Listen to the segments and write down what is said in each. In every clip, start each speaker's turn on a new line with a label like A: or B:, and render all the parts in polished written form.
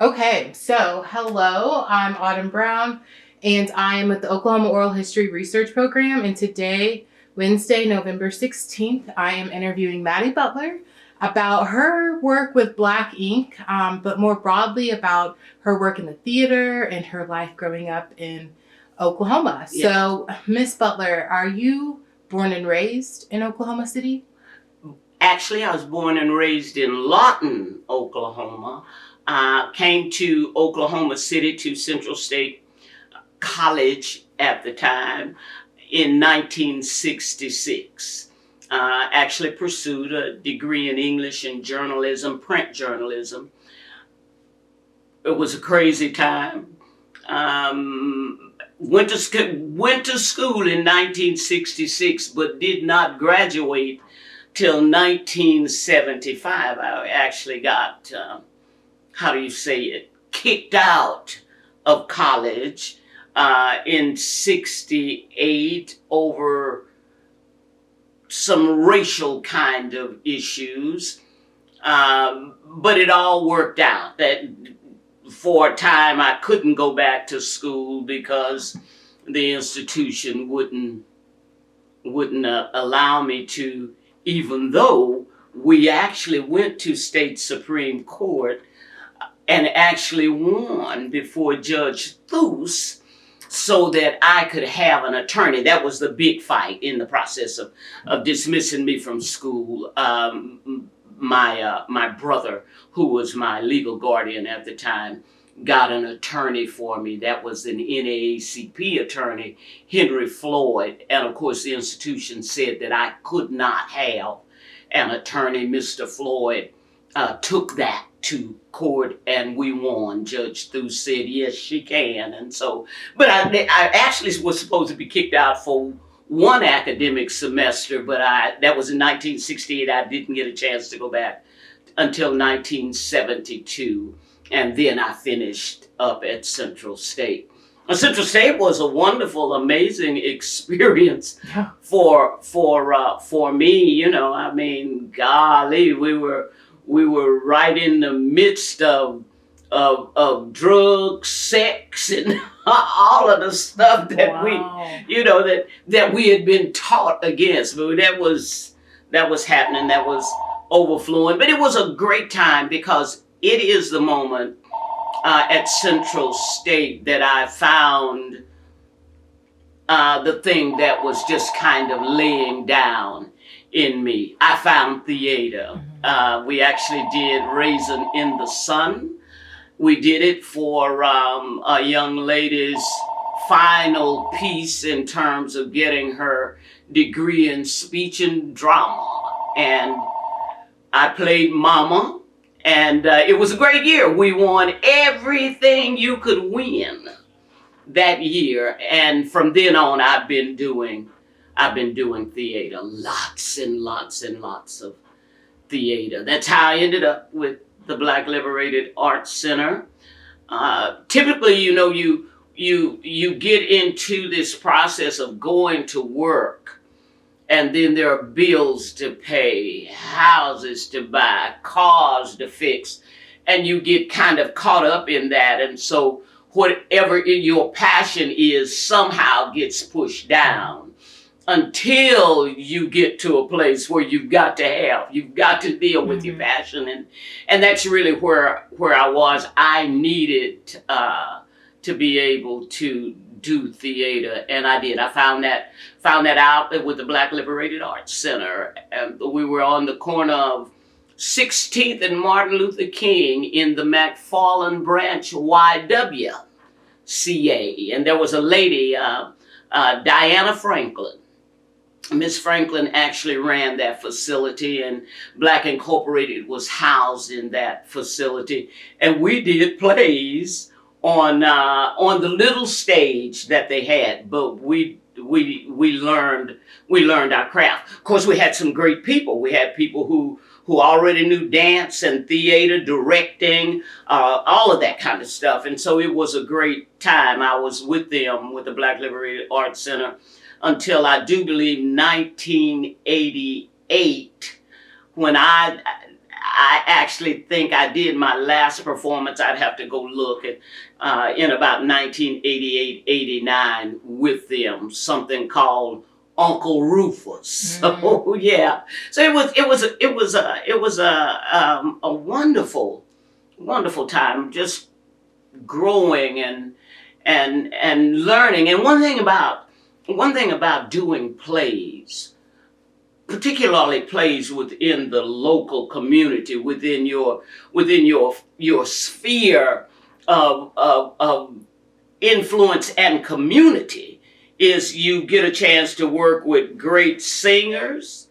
A: Okay, so hello, I'm Autumn Brown, and I am with the Oklahoma Oral History Research Program. And today, Wednesday, November 16th, I am interviewing Mattie Butler about her work with BLAC Inc., but more broadly about her work in the theater and her life growing up in Oklahoma.
B: Yeah.
A: So, Miss Butler, are you born and raised in Oklahoma City?
B: Actually, I was born and raised in Lawton, Oklahoma. Came to Oklahoma City to Central State College at the time in 1966. Actually pursued a degree in English and journalism, print journalism. It was a crazy time. Went to school in 1966, but did not graduate till 1975. I actually got, kicked out of college in 68 over some racial kind of issues. But it all worked out. That for a time I couldn't go back to school because the institution wouldn't allow me to, even though we actually went to state Supreme Court and actually won before Judge Thuss so that I could have an attorney. That was the big fight in the process of dismissing me from school. My brother, who was my legal guardian at the time, got an attorney for me. That was an NAACP attorney, Henry Floyd. And of course, the institution said that I could not have an attorney. Mr. Floyd took that to court and we won. Judge Thuss said, yes, she can. And so, but I actually was supposed to be kicked out for one academic semester, but that was in 1968. I didn't get a chance to go back until 1972. And then I finished up at Central State. Central State was a wonderful, amazing experience for me. You know, I mean, golly, we were right in the midst of drugs, sex, and all of the stuff that that we had been taught against. But that was happening. That was overflowing. But it was a great time because it is the moment at Central State that I found the thing that was just kind of laying down in me. I found theater. We actually did Raisin in the Sun. We did it for a young lady's final piece in terms of getting her degree in speech and drama. And I played Mama. And it was a great year. We won everything you could win that year. And from then on, I've been doing theater, lots and lots and lots of theater. That's how I ended up with the Black Liberated Arts Center. Typically, you know, you get into this process of going to work, and then there are bills to pay, houses to buy, cars to fix, and you get kind of caught up in that. And so whatever your passion is somehow gets pushed down until you get to a place where you've got to deal with your passion. And that's really where I was. I needed to be able to do theater, and I did. I found that out with the Black Liberated Arts Center. And we were on the corner of 16th and Martin Luther King in the McFarland Branch YWCA. And there was a lady, Diana Franklin. Miss Franklin actually ran that facility, and Black Incorporated was housed in that facility. And we did plays on the little stage that they had, but we learned our craft. Of course, we had some great people. We had people who already knew dance and theater, directing, all of that kind of stuff. And so it was a great time. I was with them, with the Black Liberated Arts Center, until I do believe 1988, when I I actually think I did my last performance. I'd have to go look at in about 1988, 89 with them. Something called Uncle Rufus. So yeah. So it was a wonderful time. Just growing and learning. And one thing about doing plays, particularly plays within the local community, within your sphere of influence and community, is you get a chance to work with great singers,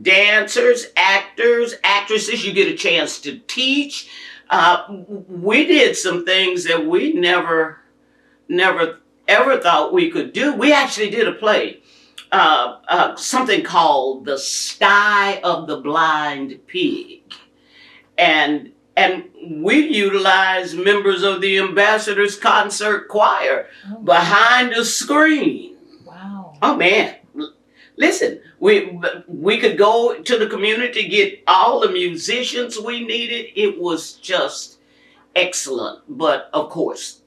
B: dancers, actors, actresses. You get a chance to teach. We did some things that we never ever thought we could do. We actually did a play, something called The Sty of the Blind Pig. And we utilized members of the Ambassadors Concert Choir behind the screen.
A: Wow.
B: Oh man. Listen, we could go to the community, get all the musicians we needed. It was just excellent. But of course,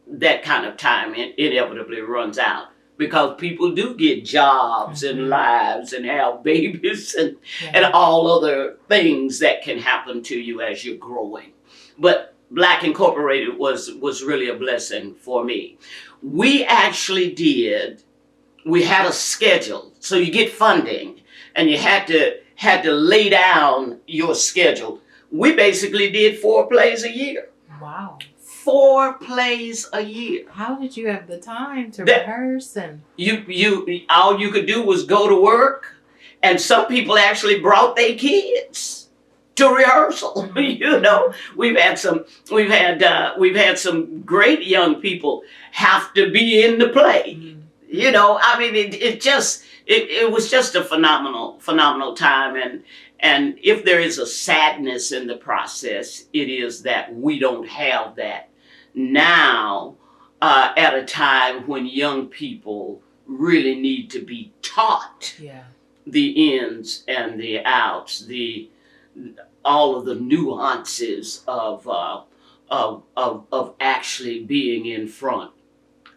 B: that kind of time inevitably runs out, because people do get jobs and lives and have babies and all other things that can happen to you as you're growing. But BLAC Incorporated was really a blessing for me. We had a schedule. So you get funding and you had to lay down your schedule. We basically did 4 plays a year.
A: Wow.
B: 4 plays a year.
A: How did you have the time to rehearse? And
B: you all you could do was go to work, and some people actually brought their kids to rehearsal. You know, we've had some great young people have to be in the play. You know, I mean, it was just a phenomenal time. And if there is a sadness in the process, it is that we don't have that now, at a time when young people really need to be taught the ins and the outs, all of the nuances of actually being in front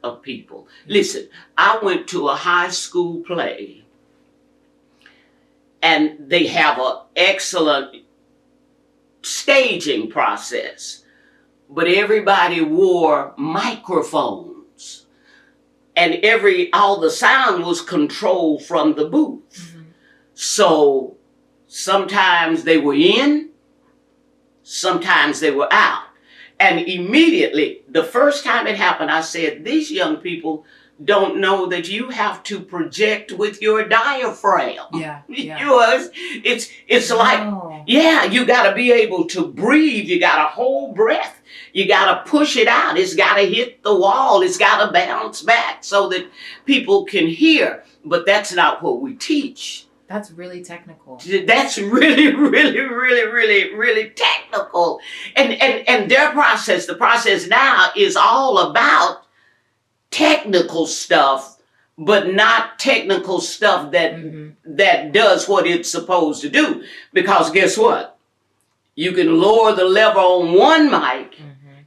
B: of people. Listen, I went to a high school play, and they have an excellent staging process, but everybody wore microphones, and all the sound was controlled from the booth. So sometimes they were in, sometimes they were out. And immediately, the first time it happened, I said, these young people don't know that you have to project with your diaphragm. It's like, you got to be able to breathe. You got to hold breath. You got to push it out. It's got to hit the wall. It's got to bounce back so that people can hear. But that's not what we teach.
A: That's really technical.
B: That's really, really, really, really, really technical. And their process, the process now is all about technical stuff, but not technical stuff that does what it's supposed to do. Because guess what? You can lower the level on one mic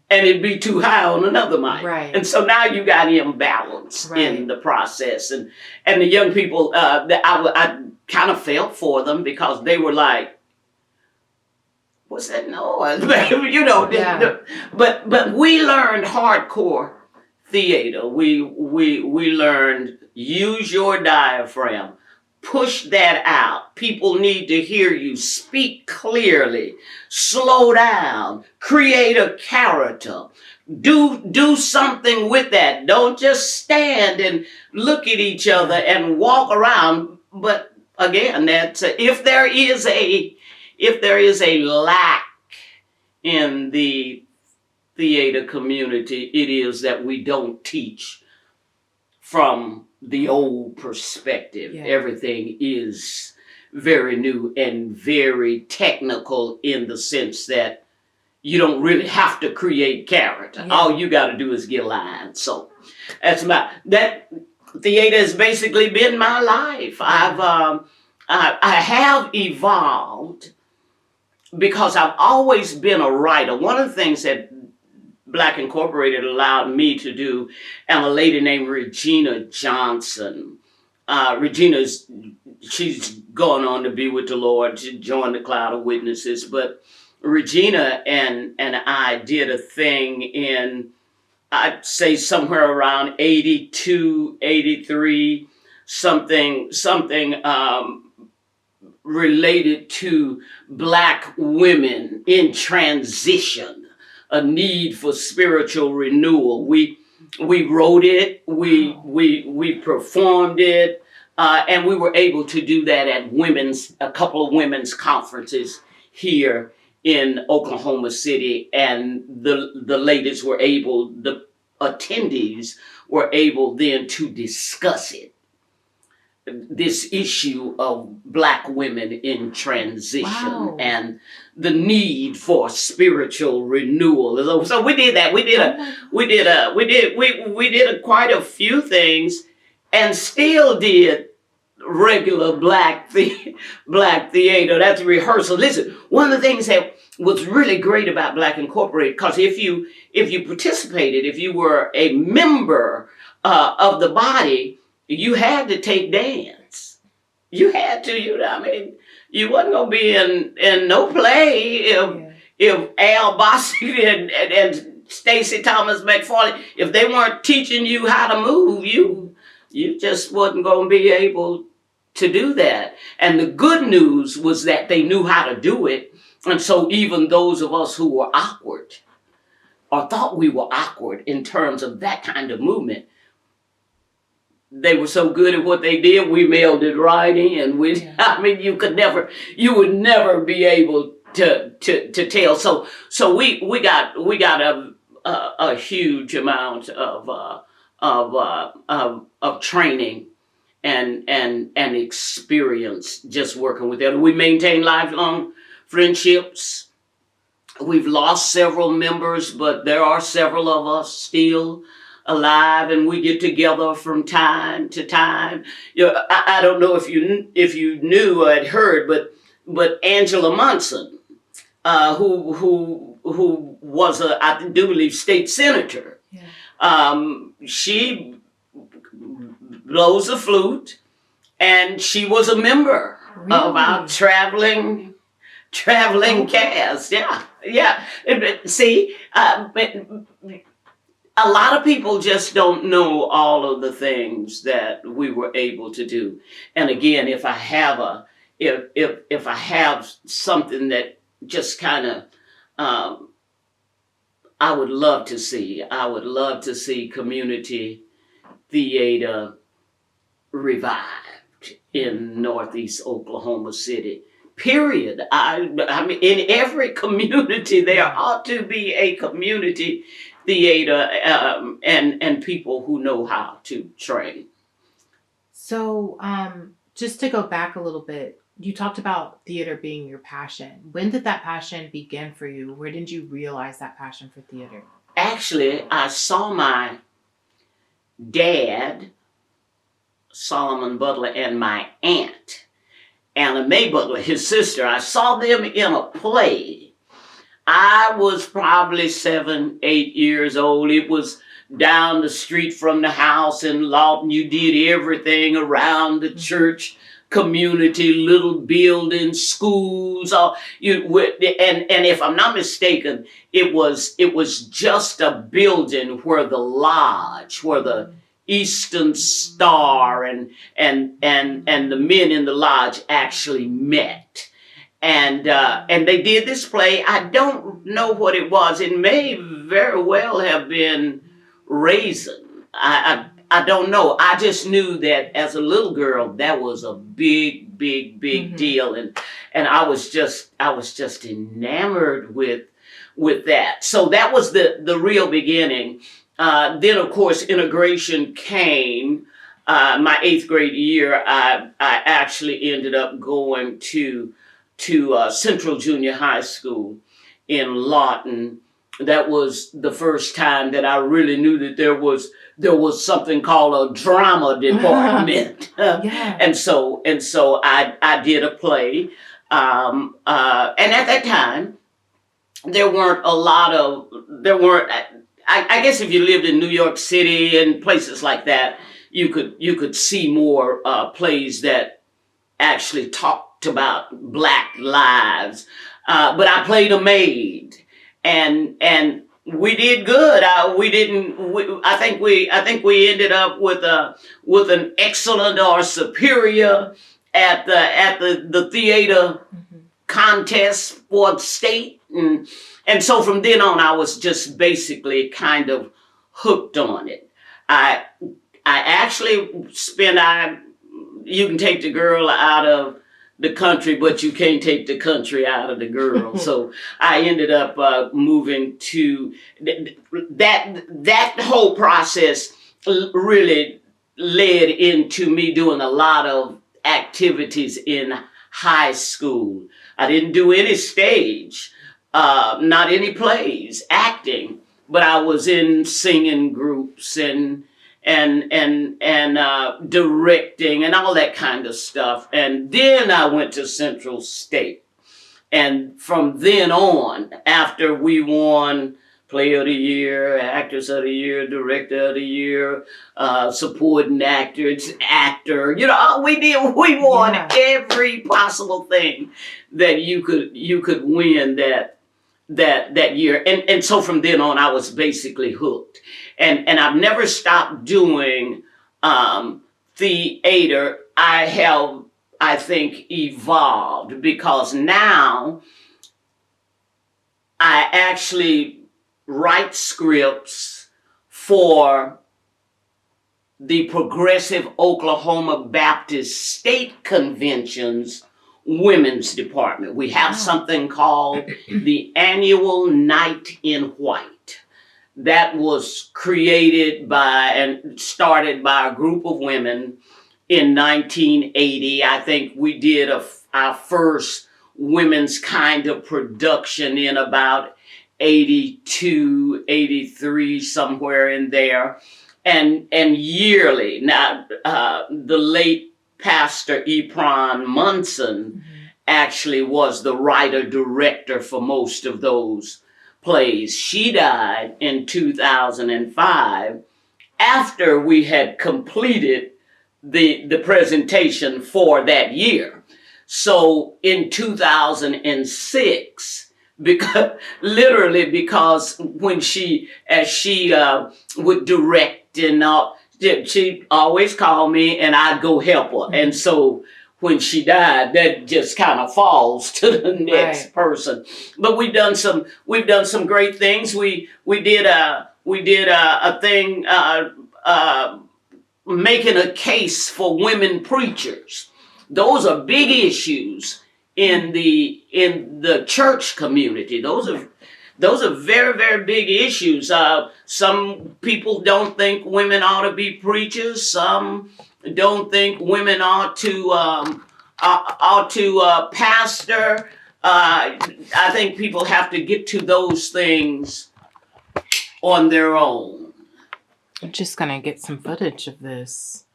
B: and it'd be too high on another mic.
A: Right.
B: And so now you got imbalance in the process. And the young people, I kind of felt for them, because they were like, what's that noise? You know, but we learned hardcore theater. We learned use your diaphragm, push that out. People need to hear you. Speak clearly. Slow down. Create a character. Do something with that. Don't just stand and look at each other and walk around. But again, that's if there is a lack in the theater community, it is that we don't teach from the old perspective. Everything is very new and very technical, in the sense that you don't really have to create character. All you got to do is get lines. So that's that. Theater has basically been my life. I have evolved because I've always been a writer. One of the things that Black Incorporated allowed me to do, and a lady named Regina Johnson. She's gone on to be with the Lord. She joined the cloud of witnesses. But Regina and I did a thing in, I'd say somewhere around 82, 83, something related to Black women in transition, a need for spiritual renewal. We wrote it, we performed it, and we were able to do that at a couple of women's conferences here in Oklahoma City, and the ladies were able, the attendees were able then to discuss it. This issue of Black women in transition. Wow. And the need for spiritual renewal. So we did that. We did quite a few things, and still did regular Black theater. That's rehearsal. Listen, one of the things that was really great about Black Incorporated, because if you participated, if you were a member of the body, you had to take dance. You had to, you wasn't gonna be in no play if Al Bossy and Stacey Thomas McFarlane, if they weren't teaching you how to move, you just wasn't gonna be able to do that. And the good news was that they knew how to do it. And so even those of us who were awkward or thought we were awkward in terms of that kind of movement, they were so good at what they did, we mailed it right in. You would never be able to tell. So we got a huge amount of training and experience just working with them. We maintain lifelong friendships. We've lost several members, but there are several of us still alive, and we get together from time to time. I don't know if you knew or had heard, but Angela Munson, who was I do believe state senator, she blows the flute, and she was a member of our traveling cast. Yeah. See. A lot of people just don't know all of the things that we were able to do. And again, if I have if I have something that just kind of I would love to see community theater revived in Northeast Oklahoma City. Period. I mean, in every community there ought to be a community theater and people who know how to train.
A: So just to go back a little bit, you talked about theater being your passion. When did that passion begin for you? Where did you realize that passion for theater?
B: Actually, I saw my dad, Solomon Butler, and my aunt, Anna Mae Butler, his sister. I saw them in a play. I was probably 7, 8 years old. It was down the street from the house in Lawton. You did everything around the church community, little buildings, schools. And if I'm not mistaken, it was just a building where the lodge, where the Eastern Star and the men in the lodge actually met. And they did this play. I don't know what it was. It may very well have been Raisin. I don't know. I just knew that as a little girl, that was a big deal, and I was just enamored with that. So that was the real beginning. Then of course integration came. My 8th grade year, I actually ended up going to Central Junior High School in Lawton. That was the first time that I really knew that there was something called a drama department. And so I did a play. And at that time, there weren't a lot of, there weren't, I guess if you lived in New York City and places like that, you could see more plays that actually talked about Black lives. But I played a maid, and we did good. We didn't. I think we ended up with an excellent or superior at the theater contest for the state, and so from then on, I was just basically kind of hooked on it. I actually spent. You can take the girl out of the country, but you can't take the country out of the girl. So I ended up moving to that whole process. Really led into me doing a lot of activities in high school. I didn't do any stage, not any plays, acting, but I was in singing groups and directing and all that kind of stuff. And then I went to Central State. And from then on, after we won Player of the Year, Actress of the Year, Director of the Year, Supporting Actor, we won every possible thing that you could win that year. And so from then on, I was basically hooked. And I've never stopped doing theater. I have, I think, evolved, because now I actually write scripts for the Progressive Oklahoma Baptist State Convention's Women's Department. We have something called the Annual Night in White. That was created by and started by a group of women in 1980. I think we did our first women's kind of production in about 82, 83, somewhere in there. And yearly, now the late Pastor Epron Munson actually was the writer-director for most of those plays. She died in 2005 after we had completed the presentation for that year. So in 2006, because when she would direct and all, she'd always call me and I'd go help her. And so when she died, that just kind of falls to the next person. But we've done some great things. We did a thing making a case for women preachers. Those are big issues in the church community. Those are very, very big issues. Some people don't think women ought to be preachers. Some don't think women ought to pastor. I think people have to get to those things on their own.
A: I'm just gonna get some footage of this.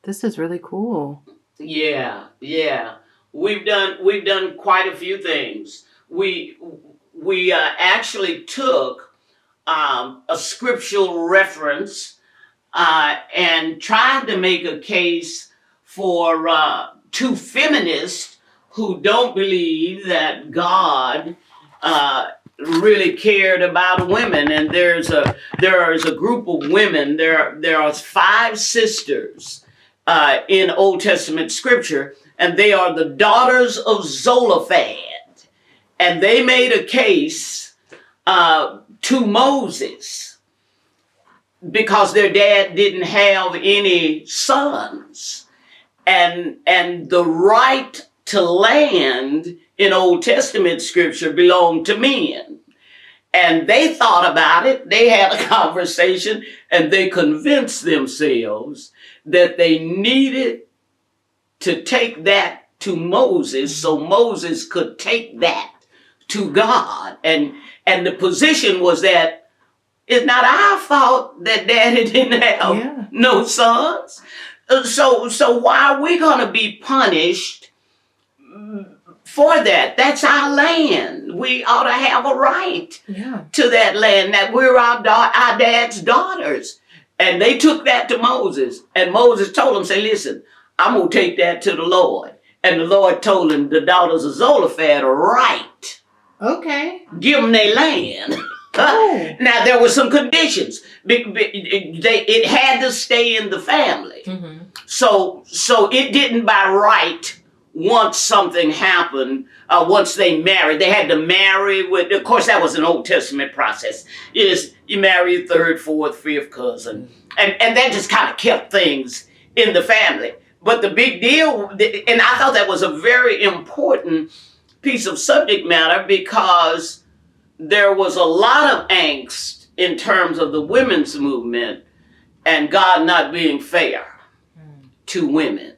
A: This is really cool.
B: Yeah. We've done quite a few things. We actually took a scriptural reference and tried to make a case for two feminists who don't believe that God really cared about women. And there is a group of women. There are 5 sisters in Old Testament scripture, and they are the daughters of Zelophehad. And they made a case to Moses because their dad didn't have any sons. And the right to land in Old Testament scripture belonged to men. And they thought about it, they had a conversation, and they convinced themselves that they needed to take that to Moses so Moses could take that to God. And the position was that it's not our fault that daddy didn't have no sons. So why are we going to be punished for that. That's our land. We ought to have a right
A: Yeah.
B: to that land, that we're our dad's daughters. And they took that to Moses. And Moses told them, say, listen, I'm going to take that to the Lord. And the Lord told him, the daughters of Zelophehad are right.
A: Okay.
B: Give them their land.
A: Oh.
B: Now, there were some conditions. It had to stay in the family.
A: Mm-hmm.
B: So it didn't by right once something happened, once they married. They had to marry with, of course, that was an Old Testament process. Is you marry your third, fourth, fifth cousin. And that just kind of kept things in the family. But the big deal, and I thought that was a very important piece of subject matter, because there was a lot of angst in terms of the women's movement and God not being fair to women.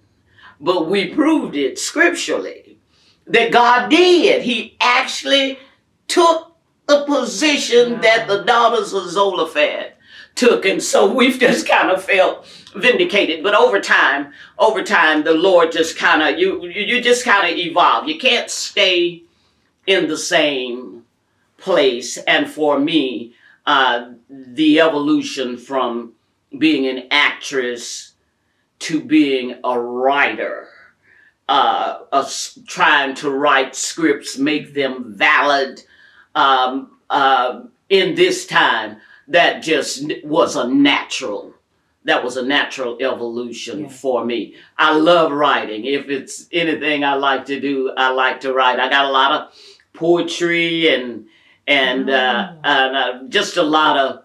B: But we proved it scripturally that God did. He actually took the position that the daughters of Zelophehad took. And so we've just kind of felt vindicated. But over time, the Lord just kind of, you just kind of evolve. You can't stay in the same place. And for me, the evolution from being an actress to being a writer, trying to write scripts, make them valid in this time, that just was a natural. That was a natural evolution for me. I love writing. If it's anything I like to do, I like to write. I got a lot of poetry and just a lot of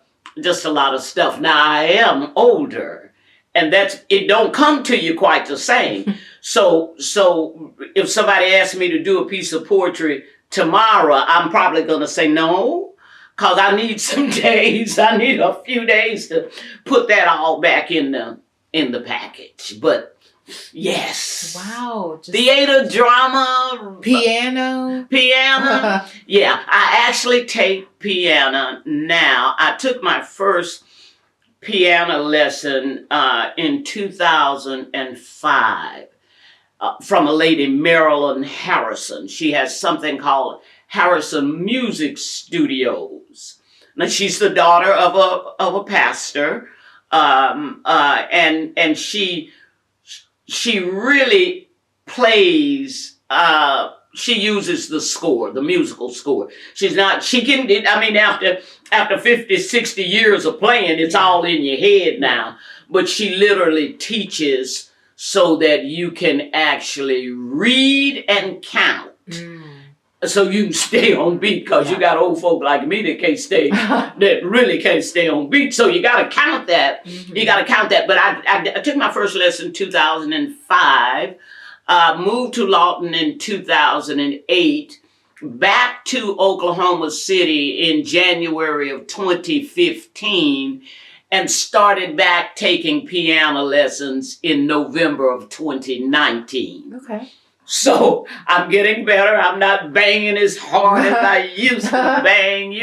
B: stuff. Now I am older, and it don't come to you quite the same. So if somebody asks me to do a piece of poetry tomorrow, I'm probably gonna say no. Because I need some days. I need a few days to put that all back in the package. But yes.
A: Wow.
B: Theater, drama.
A: Piano.
B: Yeah, I actually take piano now. I took my first piano lesson in 2005 from a lady, Marilyn Harrison. She has something called Harrison Music Studios. Now, she's the daughter of a pastor, and she really plays. She uses the score, the musical score. She can. I mean, after 50, 60 years of playing, it's all in your head now. But she literally teaches so that you can actually read and count. So you can stay on beat, because you got old folk like me that really can't stay on beat. So you got to count that. You got to count that. But I took my first lesson in 2005, moved to Lawton in 2008, back to Oklahoma City in January of 2015, and started back taking piano lessons in November of 2019.
A: Okay.
B: So I'm getting better. I'm not banging as hard as I used to bang,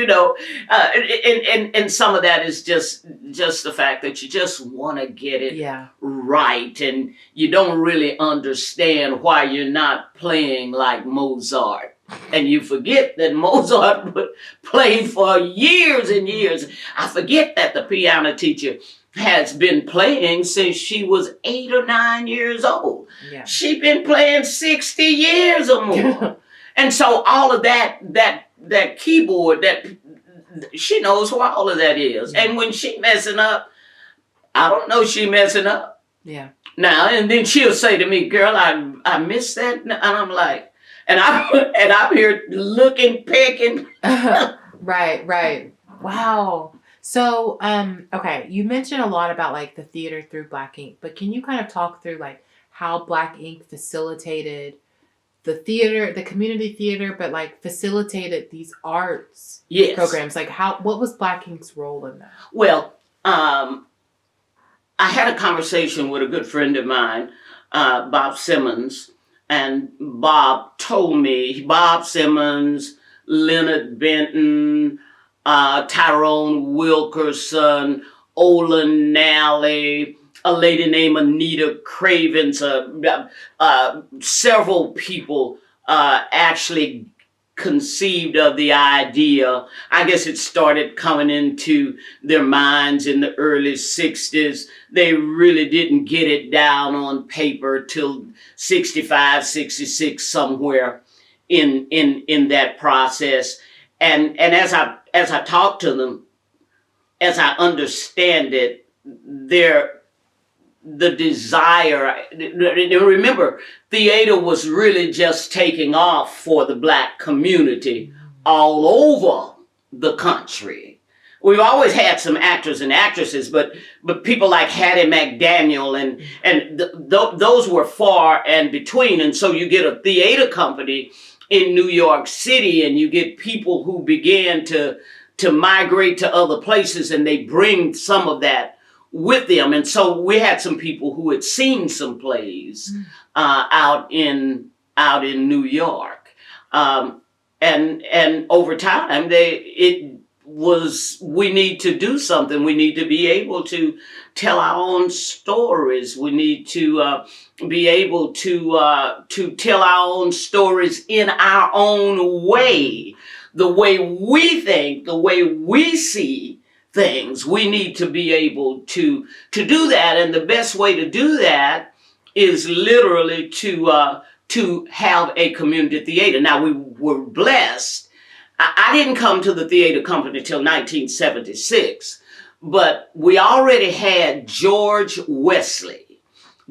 B: and some of that is just the fact that you just want to get it right, and you don't really understand why you're not playing like Mozart. And you forget that Mozart played for years and years. I forget that the piano teacher has been playing since she was 8 or 9 years old.
A: Yeah.
B: She's been playing 60 years or more. And so all of that keyboard, that she knows what all of that is. And when she messing up, I don't know she messing up.
A: Yeah.
B: Now, and then she'll say to me, girl, I missed that. And I'm like, and I'm here looking, picking.
A: Right. Wow. So, okay, you mentioned a lot about like the theater through Black Ink, but can you kind of talk through like how Black Ink facilitated the theater, the community theater, but like facilitated these arts programs? Like what was Black Ink's role in that? Well,
B: I had a conversation with a good friend of mine, Bob Simmons, and Bob told me, Bob Simmons, Leonard Benton, Tyrone Wilkerson, Olin Nally, a lady named Anita Cravens, several people actually conceived of the idea. I guess it started coming into their minds in the early 60s. They really didn't get it down on paper till 65, 66, somewhere in that process. And as I talk to them, as I understand it, the desire, remember, theater was really just taking off for the Black community all over the country. We've always had some actors and actresses, but people like Hattie McDaniel and those were far and between. And so you get a theater company in New York City, and you get people who began to migrate to other places, and they bring some of that with them. And so we had some people who had seen some plays out in New York, and over time we need to do something. We need to be able to tell our own stories. We need to be able to tell our own stories in our own way, the way we think, the way we see things. We need to be able to do that, and the best way to do that is literally to have a community theater. Now, we were blessed. I didn't come to the theater company till 1976, but we already had George Wesley.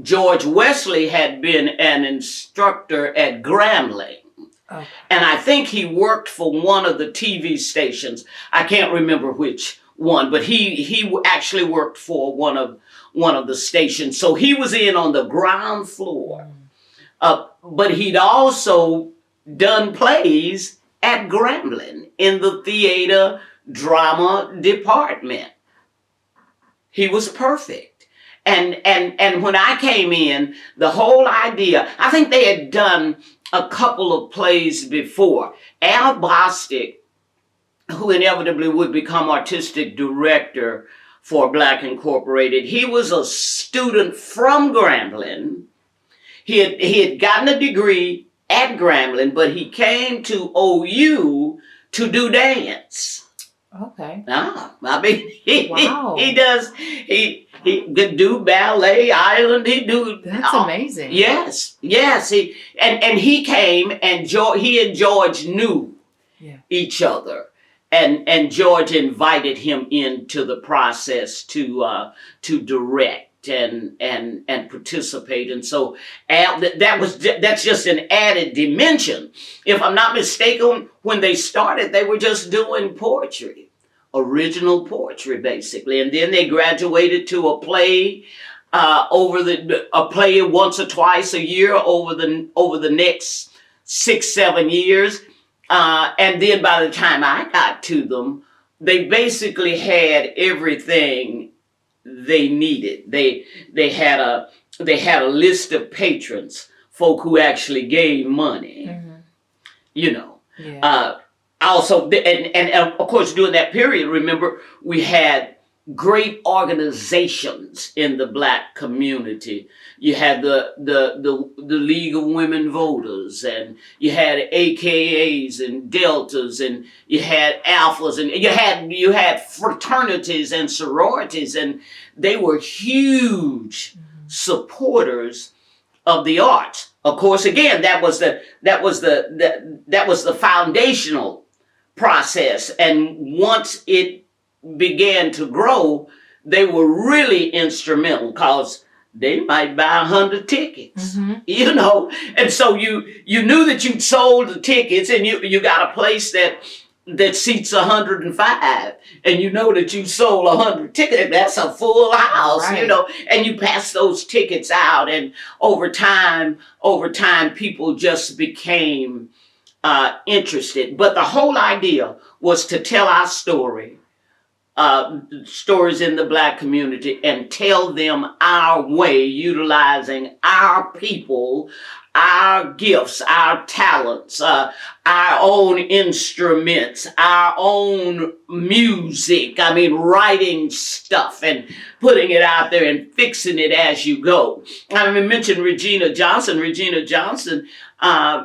B: George Wesley had been an instructor at Grambling. Okay. And I think he worked for one of the TV stations. I can't remember which one, but he actually worked for one of the stations. So he was in on the ground floor. But he'd also done plays at Grambling in the theater drama department. He was perfect. And when I came in, the whole idea, I think they had done a couple of plays before. Al Bostic, who inevitably would become artistic director for BLAC Incorporated, he was a student from Grambling. He had gotten a degree at Grambling, but he came to OU to do dance.
C: Okay.
B: I mean,
C: Wow.
B: he could do ballet, island,
C: That's amazing.
B: Yes. He came, and he and George knew each other. And George invited him into the process to direct and participate. And so that's just an added dimension. If I'm not mistaken, when they started, they were just doing poetry, original poetry, basically. And then they graduated to a play, a play once or twice a year over the next 6-7 years. And then by the time I got to them, they basically had everything they needed. They had a list of patrons, folk who actually gave money. Mm-hmm. You know. Yeah. Also, and of course, during that period, remember, we had great organizations in the Black community. You had the League of Women Voters, and you had AKAs and Deltas, and you had Alphas, and you had fraternities and sororities, and they were huge supporters of the arts. Of course, again, that was the foundational process, and once it began to grow, they were really instrumental, because they might buy 100 tickets, you know. And so you knew that you'd sold the tickets, and you got a place that seats 105, and you know that you sold 100 tickets. That's a full house, right. You know. And you pass those tickets out, and over time, people just became interested. But the whole idea was to tell our story stories in the Black community and tell them our way, utilizing our people, our gifts, our talents, our own instruments, our own music. I mean, writing stuff and putting it out there and fixing it as you go. I mean, mentioned Regina Johnson. Regina Johnson,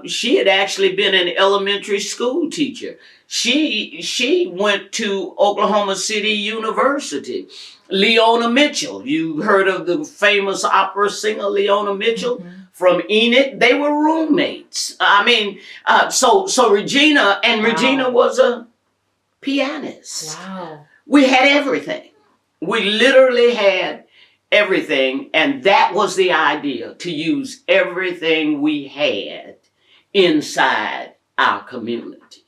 B: she had actually been an elementary school teacher. She went to Oklahoma City University. Leona Mitchell, you heard of the famous opera singer Leona Mitchell? Mm-hmm. From Enid, they were roommates. I mean, so Regina, and wow. Regina was a pianist.
A: Wow.
B: We had everything. We literally had everything, and that was the idea, to use everything we had inside our community.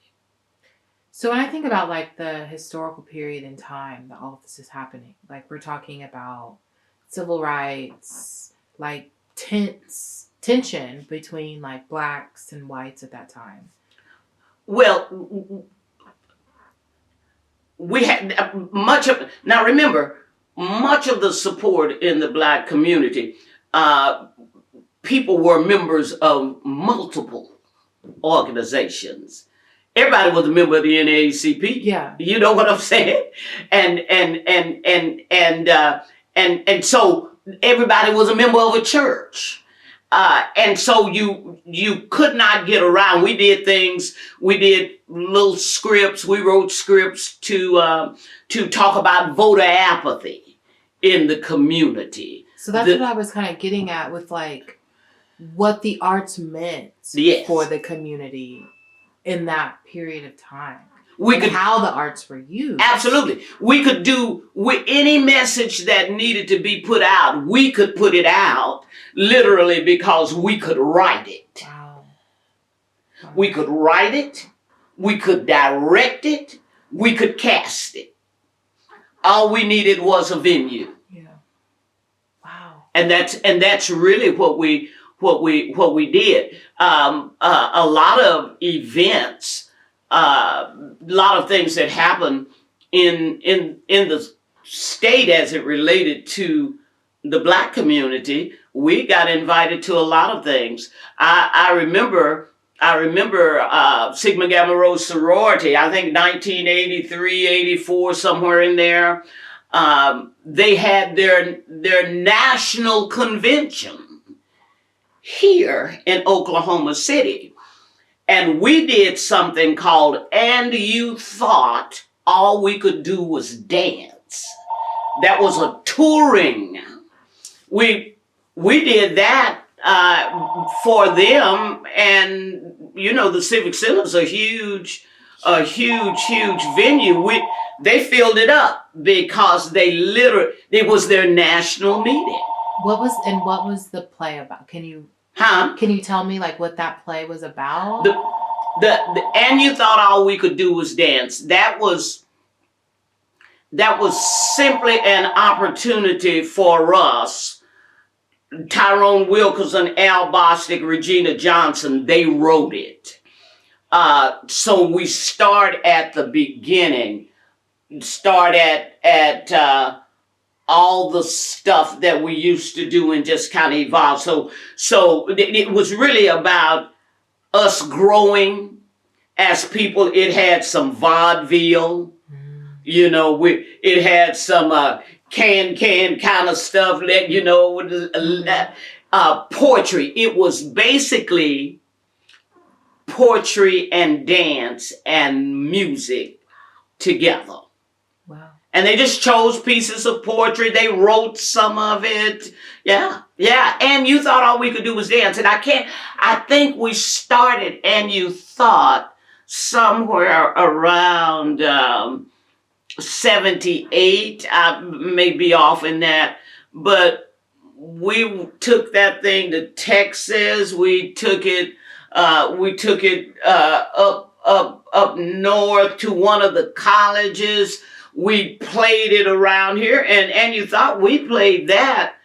A: So when I think about like the historical period in time that all of this is happening, like we're talking about civil rights, like tension between like blacks and whites at that time.
B: Well, we had much of, now remember, much of the support in the Black community, people were members of multiple organizations. Everybody was a member of the NAACP.
A: Yeah.
B: You know what I'm saying? And so everybody was a member of a church. And so you could not get around. We did things, we did little scripts, we wrote scripts to talk about voter apathy in the community.
A: So that's what I was kind of getting at with like what the arts meant
B: yes.
A: for the community in that period of time. How the arts were used.
B: Absolutely. We could do with any message that needed to be put out. We could put it out literally because we could write it.
A: Wow.
B: We could write it. We could direct it. We could cast it. All we needed was a venue.
A: Yeah. Wow.
B: And that's really what we did. A lot of events. A lot of things that happened in the state as it related to the Black community. We got invited to a lot of things. I remember Sigma Gamma Rho sorority. I think 1983, 84, somewhere in there. They had their national convention here in Oklahoma City. And we did something called And You Thought All We Could Do Was Dance. That was a touring. We did that for them, and you know the Civic Center's a huge venue. They filled it up because it was their national meeting.
A: What was the play about? Can you tell me like what that play was about?
B: The And You Thought All We Could Do Was Dance. That was simply an opportunity for us. Tyrone Wilkerson, Al Bostic, Regina Johnson, they wrote it. So we start at the beginning. Start at all the stuff that we used to do and just kind of evolve. So it was really about us growing as people. It had some vaudeville, you know, it had some can kind of stuff, poetry. It was basically poetry and dance and music together.
A: Wow.
B: And they just chose pieces of poetry. They wrote some of it. Yeah. And You Thought All We Could Do Was Dance. And I think we started And You Thought somewhere around 78. I may be off in that. But we took that thing to Texas. We took it up north to one of the colleges. We played it around here, and You Thought we played that.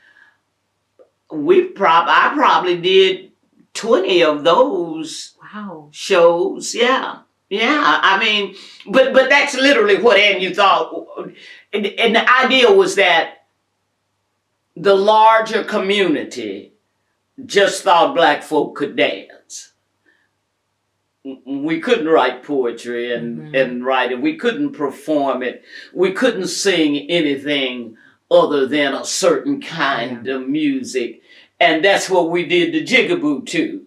B: I probably did 20 of those
A: wow.
B: shows. Yeah. Yeah, I mean, but that's literally what NU thought. And the idea was that the larger community just thought black folk could dance. We couldn't write poetry and write it. We couldn't perform it. We couldn't sing anything other than a certain kind of music. And that's what we did the jigaboo to.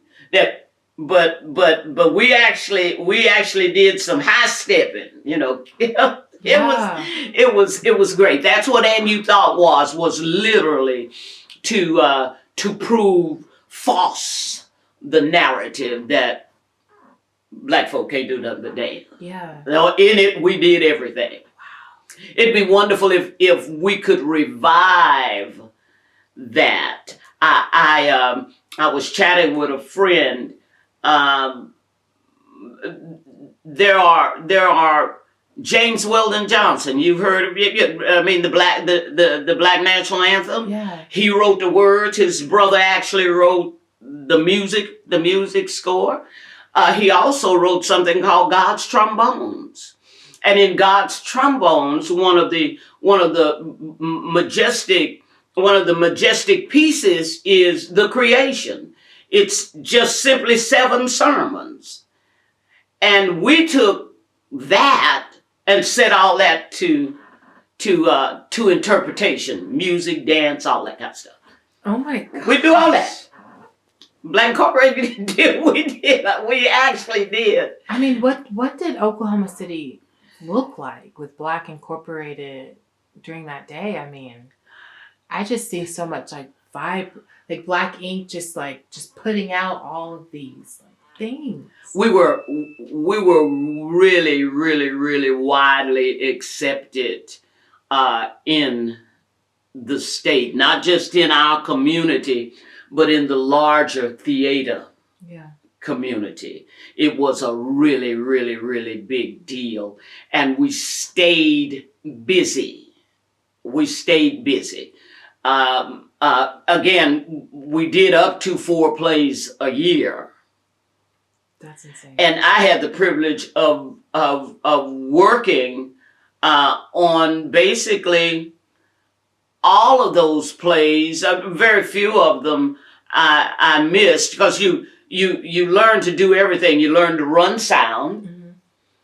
B: But we actually did some high stepping, you know. It was great. That's what NU thought was literally to prove false the narrative that black folk can't do nothing but dance.
A: Yeah.
B: In it, we did everything. Wow. It'd be wonderful if we could revive that. I was chatting with a friend. There are James Weldon Johnson. You've heard of it? I mean, the Black National Anthem.
A: Yeah.
B: He wrote the words. His brother actually wrote the music score. He also wrote something called God's Trombones. And in God's Trombones, one of the majestic pieces is the creation. It's just simply 7 sermons. And we took that and set all that to interpretation, music, dance, all that kind of stuff.
A: Oh my God.
B: We do all that. Black Incorporated did. We actually did.
A: I mean, what did Oklahoma City look like with Black Incorporated during that day? I mean, I just see so much like vibe, like Black Ink, just putting out all of these things.
B: We were really, really, really widely accepted in the state, not just in our community, but in the larger theater community. It was a really, really, really big deal. And we stayed busy. Again, we did up to 4 plays a year.
A: That's insane.
B: And I had the privilege of working on basically all of those plays. Very few of them I missed, because you learn to do everything. You learn to run sound. Mm-hmm.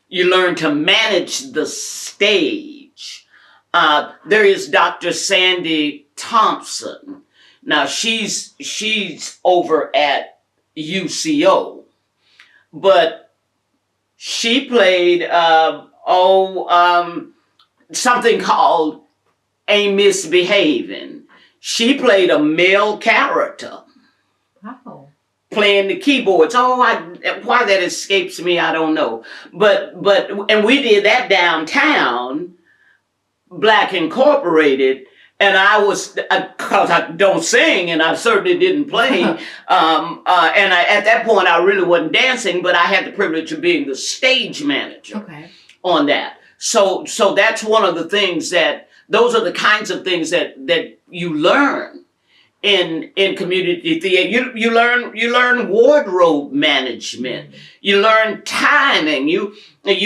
B: You learn to manage the stage. There is Dr. Sandy Thompson. Now she's over at UCO, but she played something called A Misbehaving. She played a male character.
A: Wow.
B: Playing the keyboards. Why that escapes me, I don't know. But and we did that downtown, Black Incorporated, and I was, because I don't sing and I certainly didn't play, and at that point I really wasn't dancing, but I had the privilege of being the stage manager on that. So that's one of the things those are the kinds of things that you learn in community theater. You learn wardrobe management. You learn timing. You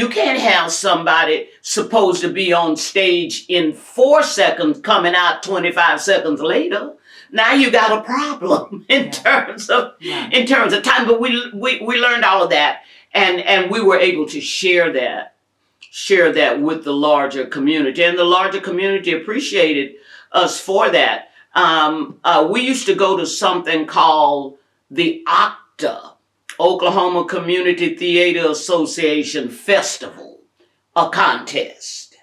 B: can't have somebody supposed to be on stage in 4 seconds coming out 25 seconds later. Now you got a problem in terms of time. But we learned all of that, and we were able to share that with the larger community, and the larger community appreciated us for that. We used to go to something called the OCTA, Oklahoma Community Theater Association Festival, a contest.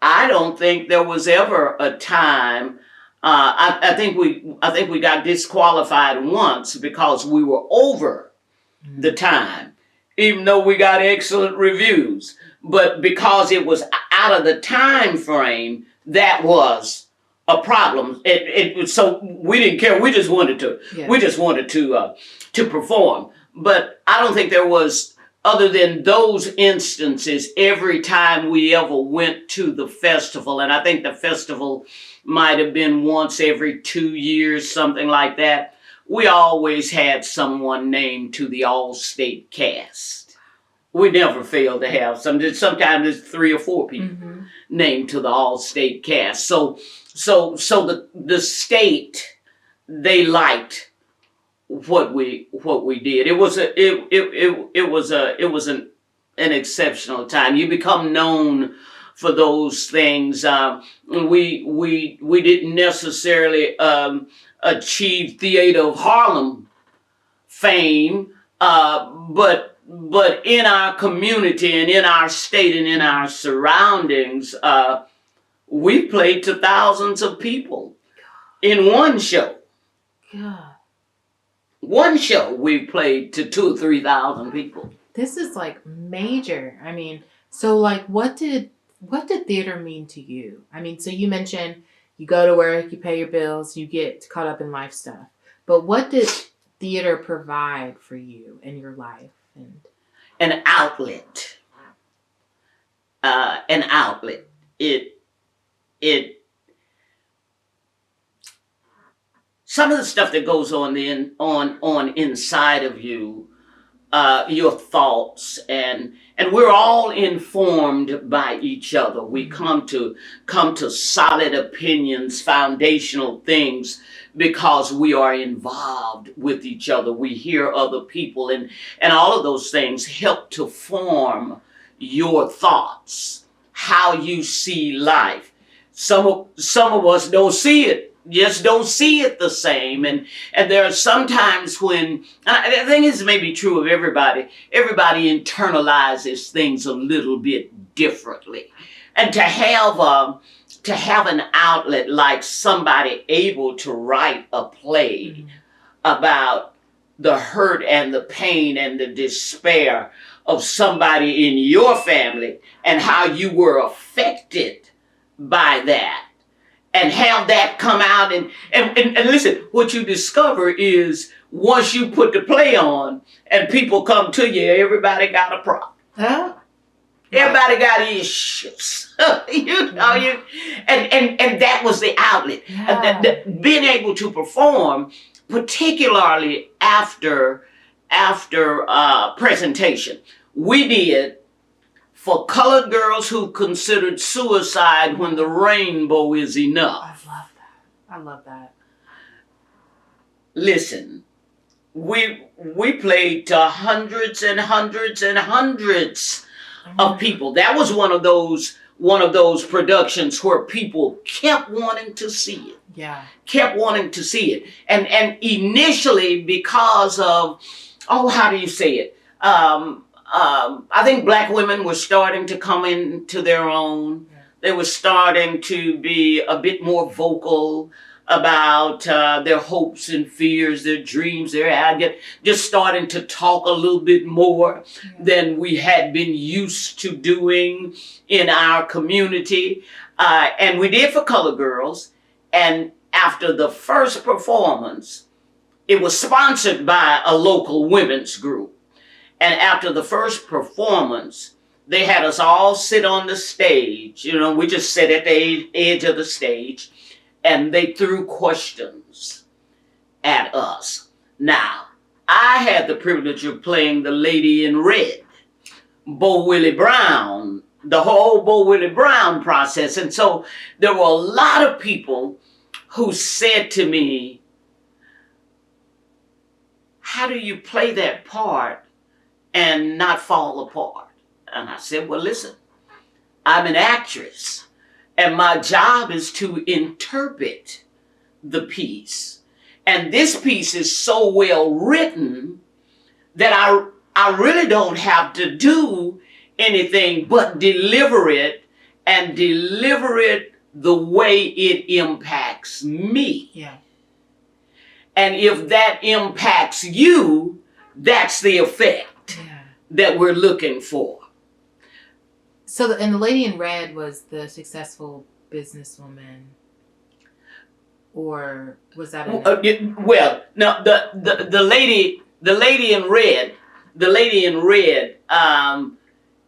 B: I don't think there was ever a time. I think we got disqualified once because we were over the time, even though we got excellent reviews. But because it was out of the time frame, that was a problem. So we didn't care. We just wanted to perform. But I don't think there was, other than those instances, every time we ever went to the festival, and I think the festival might have been once every 2 years, something like that, we always had someone named to the all-state cast. We never fail to have sometimes it's 3 or 4 people
A: Mm-hmm.
B: named to the all-state cast. So the state, they liked what we did. It was an exceptional time. You become known for those things. We didn't necessarily achieve Theater of Harlem fame, but in our community and in our state and in our surroundings, we played to thousands of people in one show.
A: God.
B: One show we played to 2,000 or 3,000 people.
A: This is like major. I mean, so like what did theater mean to you? I mean, so you mentioned you go to work, you pay your bills, you get caught up in life stuff. But what did theater provide for you in your life? And
B: An outlet. An outlet. It some of the stuff that goes on inside of you, your thoughts, and we're all informed by each other. We come to solid opinions, foundational things, because we are involved with each other. We hear other people, and all of those things help to form your thoughts, how you see life. Some of us don't see it. Just don't see it the same, and there are some times when, and I think this may be true of everybody. Everybody internalizes things a little bit differently, and to have an outlet like somebody able to write a play about the hurt and the pain and the despair of somebody in your family and how you were affected by that. And have that come out and listen, what you discover is once you put the play on and people come to you, everybody got a problem.
A: huh?
B: Everybody got issues. You know, and that was the outlet.
A: Yeah.
B: Being able to perform, particularly after presentation. We did for colored girls who considered suicide when the rainbow is enough.
A: I love that.
B: Listen, we played to hundreds and hundreds and hundreds of people. That was one of those productions where people kept wanting to see it.
A: Yeah.
B: Kept wanting to see it. And initially because of, how do you say it? I think black women were starting to come into their own.
A: Yeah.
B: They were starting to be a bit more vocal about their hopes and fears, their dreams, just starting to talk a little bit more than we had been used to doing in our community. And we did for colored girls. And after the first performance, it was sponsored by a local women's group. And after the first performance, they had us all sit on the stage. You know, we just sat at the edge of the stage, and they threw questions at us. Now, I had the privilege of playing the lady in red, Bo Willie Brown, the whole Bo Willie Brown process. And so there were a lot of people who said to me, how do you play that part and not fall apart? And I said, well, listen, I'm an actress, and my job is to interpret the piece. And this piece is so well written that I really don't have to do anything but deliver it, and deliver it the way it impacts me.
A: Yeah.
B: And if that impacts you, that's the effect that we're looking for.
A: So, and the lady in red was the successful businesswoman, or was that?
B: Well, no, the lady in red,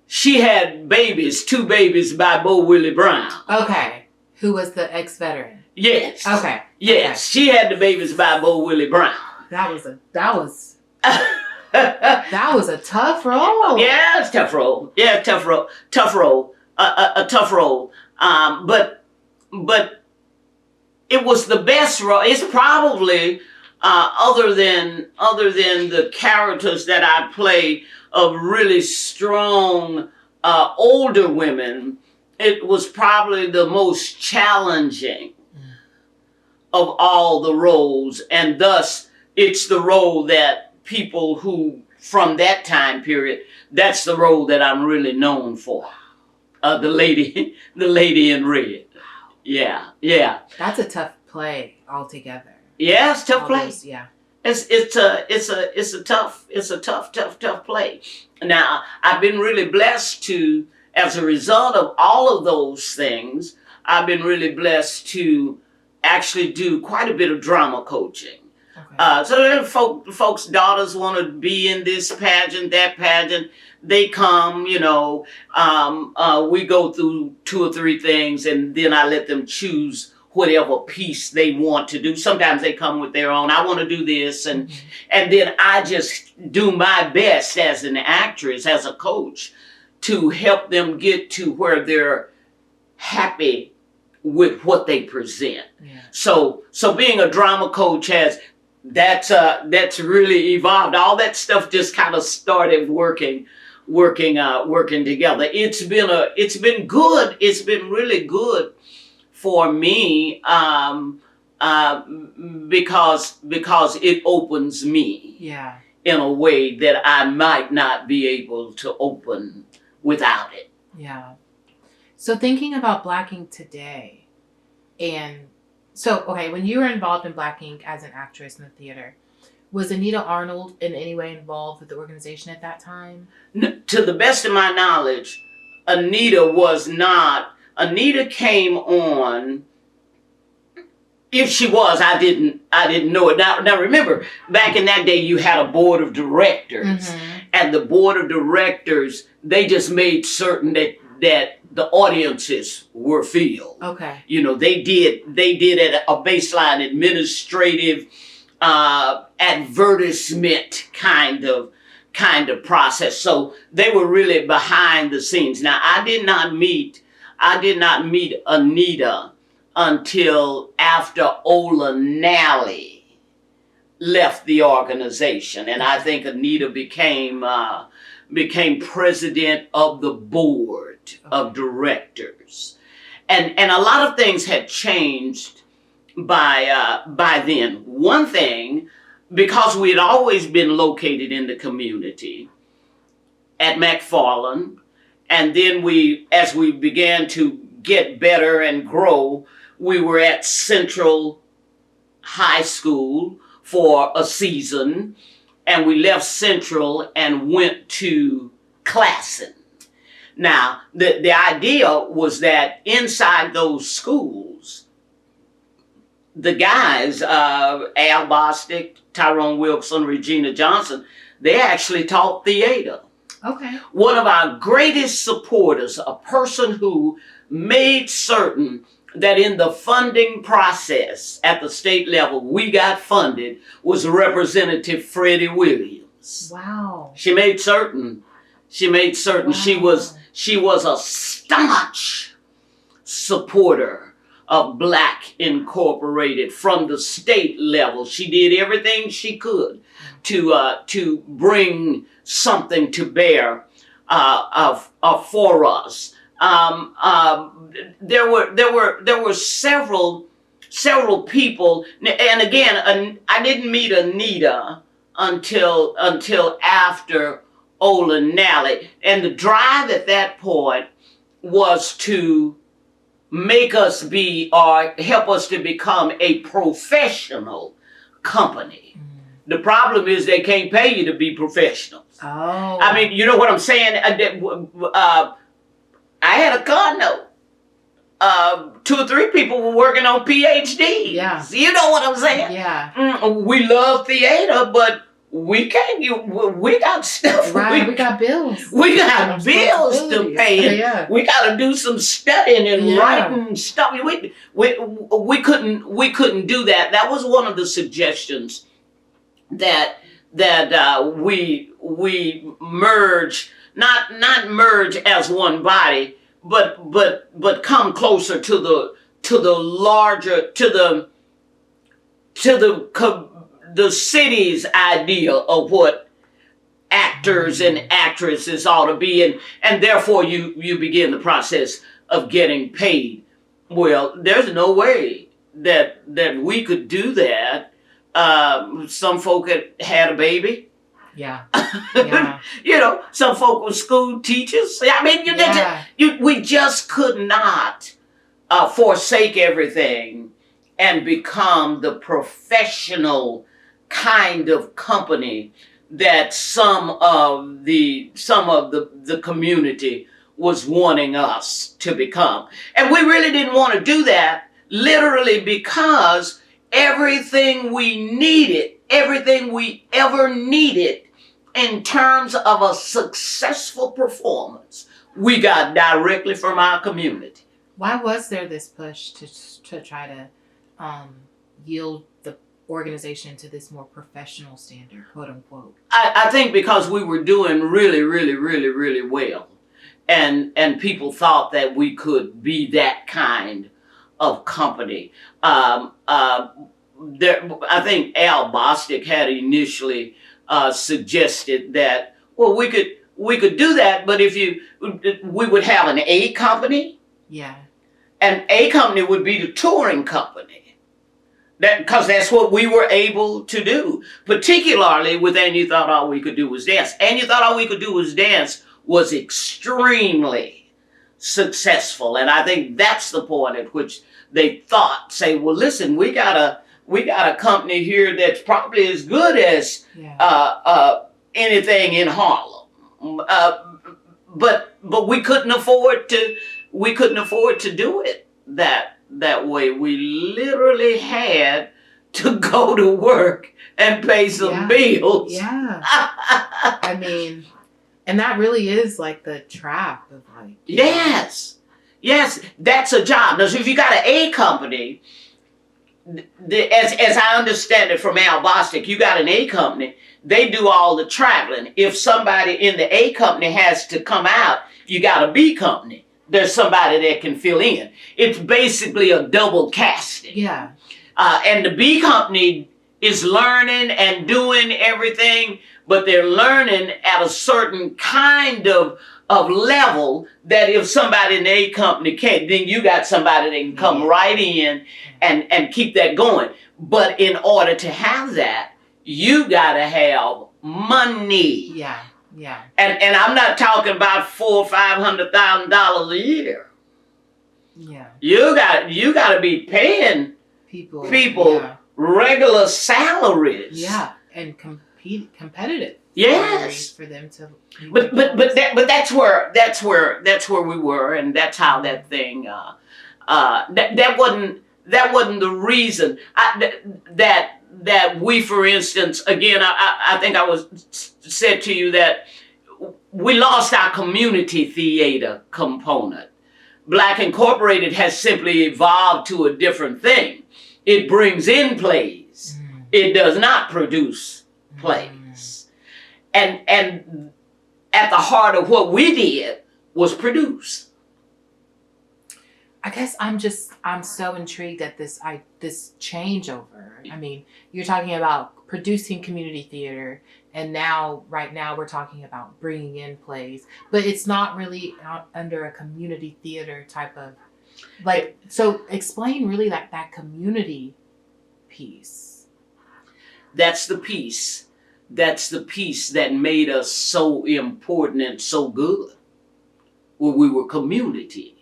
B: she had babies, 2 babies by Bo Willie Brown.
A: Okay, who was the ex-veteran?
B: Yes.
A: Okay.
B: Yes, okay. She had the babies by Bo Willie Brown.
A: That was That was a tough role.
B: Yeah, it's a tough role. Yeah, tough role. Tough role. A tough role. But it was the best role. It's probably other than the characters that I play of really strong older women. It was probably the most challenging of all the roles, and thus it's the role that people who from that time period, that's the role that I'm really known for. The lady in red. Yeah.
A: That's a tough play altogether.
B: Yeah, it's a tough play.
A: Yeah.
B: It's a tough play. Now, I've been really blessed to, as a result of all of those things, I've been really blessed to actually do quite a bit of drama coaching.
A: Okay.
B: So folks' daughters want to be in this pageant, that pageant. They come, we go through 2 or 3 things, and then I let them choose whatever piece they want to do. Sometimes they come with their own, I want to do this, and then I just do my best as an actress, as a coach, to help them get to where they're happy with what they present.
A: Yeah.
B: So being a drama coach that's really evolved. All that stuff just kind of started working together. It's been good. It's been really good for me because it opens me in a way that I might not be able to open without it.
A: Yeah. So thinking about blacking today, and so, okay, when you were involved in blacking as an actress in the theater, was Anita Arnold in any way involved with the organization at that time?
B: To the best of my knowledge, Anita was not. Anita came on. If she was, I didn't know it. Now remember, back in that day, you had a board of directors, and the board of directors, they just made certain that the audiences were filled.
A: Okay.
B: They did a baseline administrative advertisement kind of process. So they were really behind the scenes. Now I did not meet Anita until after Ola Nally left the organization, and I think Anita became president of the board of directors, and a lot of things had changed by then. One thing, because we had always been located in the community at McFarland, and then as we began to get better and grow, we were at Central High School for a season, and we left Central and went to Classen. Now, the idea was that inside those schools, the guys, Al Bostic, Tyrone Wilson, Regina Johnson, they actually taught theater.
A: Okay.
B: One of our greatest supporters, a person who made certain that in the funding process at the state level we got funded, was Representative Freddie Williams.
A: Wow.
B: She made certain. Wow. She was a staunch supporter of BLAC Incorporated from the state level. She did everything she could to bring something to bear for us. There were several people, and again, I didn't meet Anita until after Ola Nally, and the drive at that point was to make us be, or help us to become, a professional company. The problem is they can't pay you to be professionals.
A: Oh.
B: I mean, you know what I'm saying? I had a condo. 2 or 3 people were working on PhDs.
A: Yeah.
B: You know what I'm saying?
A: Yeah.
B: We love theater, but we can't. We got stuff.
A: Right. We got bills.
B: We got bills to pay.
A: Yeah.
B: We got to do some studying and writing stuff. We couldn't do that. That was one of the suggestions that we merge, not merge as one body, but come closer to the larger, the city's idea of what actors and actresses ought to be, and therefore you begin the process of getting paid. Well, there's no way that we could do that. Some folk had a baby.
C: Yeah. Yeah.
B: You know, some folk were school teachers. I mean, we just could not forsake everything and become the professional kind of company that some of the community was wanting us to become. And we really didn't want to do that, literally, because everything we ever needed in terms of a successful performance, we got directly from our community.
A: Why was there this push to try to yield the organization to this more professional standard, quote unquote?
B: I think because we were doing really well. And people thought that we could be that kind of company. I think Al Bostic had initially suggested that, well, we could do that, but we would have an A company.
A: Yeah.
B: And A company would be the touring company. Because that's what we were able to do, particularly with And You Thought All We Could Do Was Dance. And You Thought All We Could Do Was Dance was extremely successful, and I think that's the point at which they say, well, listen, we got a company here that's probably as good as anything in Harlem, but we couldn't afford to do it that way. We literally had to go to work and pay some bills.
A: Yeah. I mean, and that really is like the trap of like.
B: Yes, that's a job. Now, so if you got an A company, as I understand it from Al Bostic, you got an A company, they do all the traveling. If somebody in the A company has to come out, you got a B company. There's somebody that can fill in. It's basically a double casting.
A: Yeah.
B: And the B company is learning and doing everything, but they're learning at a certain kind of level that if somebody in the A company can't, then you got somebody that can come right in and keep that going. But in order to have that, you got to have money.
A: Yeah. Yeah.
B: And I'm not talking about $400,000 or $500,000 a year.
A: Yeah.
B: You got to be paying people regular salaries.
A: Yeah, and competitive.
B: Yes.
A: For them to.
B: But that's where we were, and that's how that thing. That wasn't the reason that we, for instance, again, I think I said to you that we lost our community theater component. Black Incorporated has simply evolved to a different thing. It brings in plays. It does not produce plays. And at the heart of what we did was produce.
A: I guess I'm so intrigued at this changeover. I mean, you're talking about producing community theater, and right now we're talking about bringing in plays, but it's not really under a community theater type of, like, so explain really that community piece.
B: That's the piece that made us so important and so good, when we were community.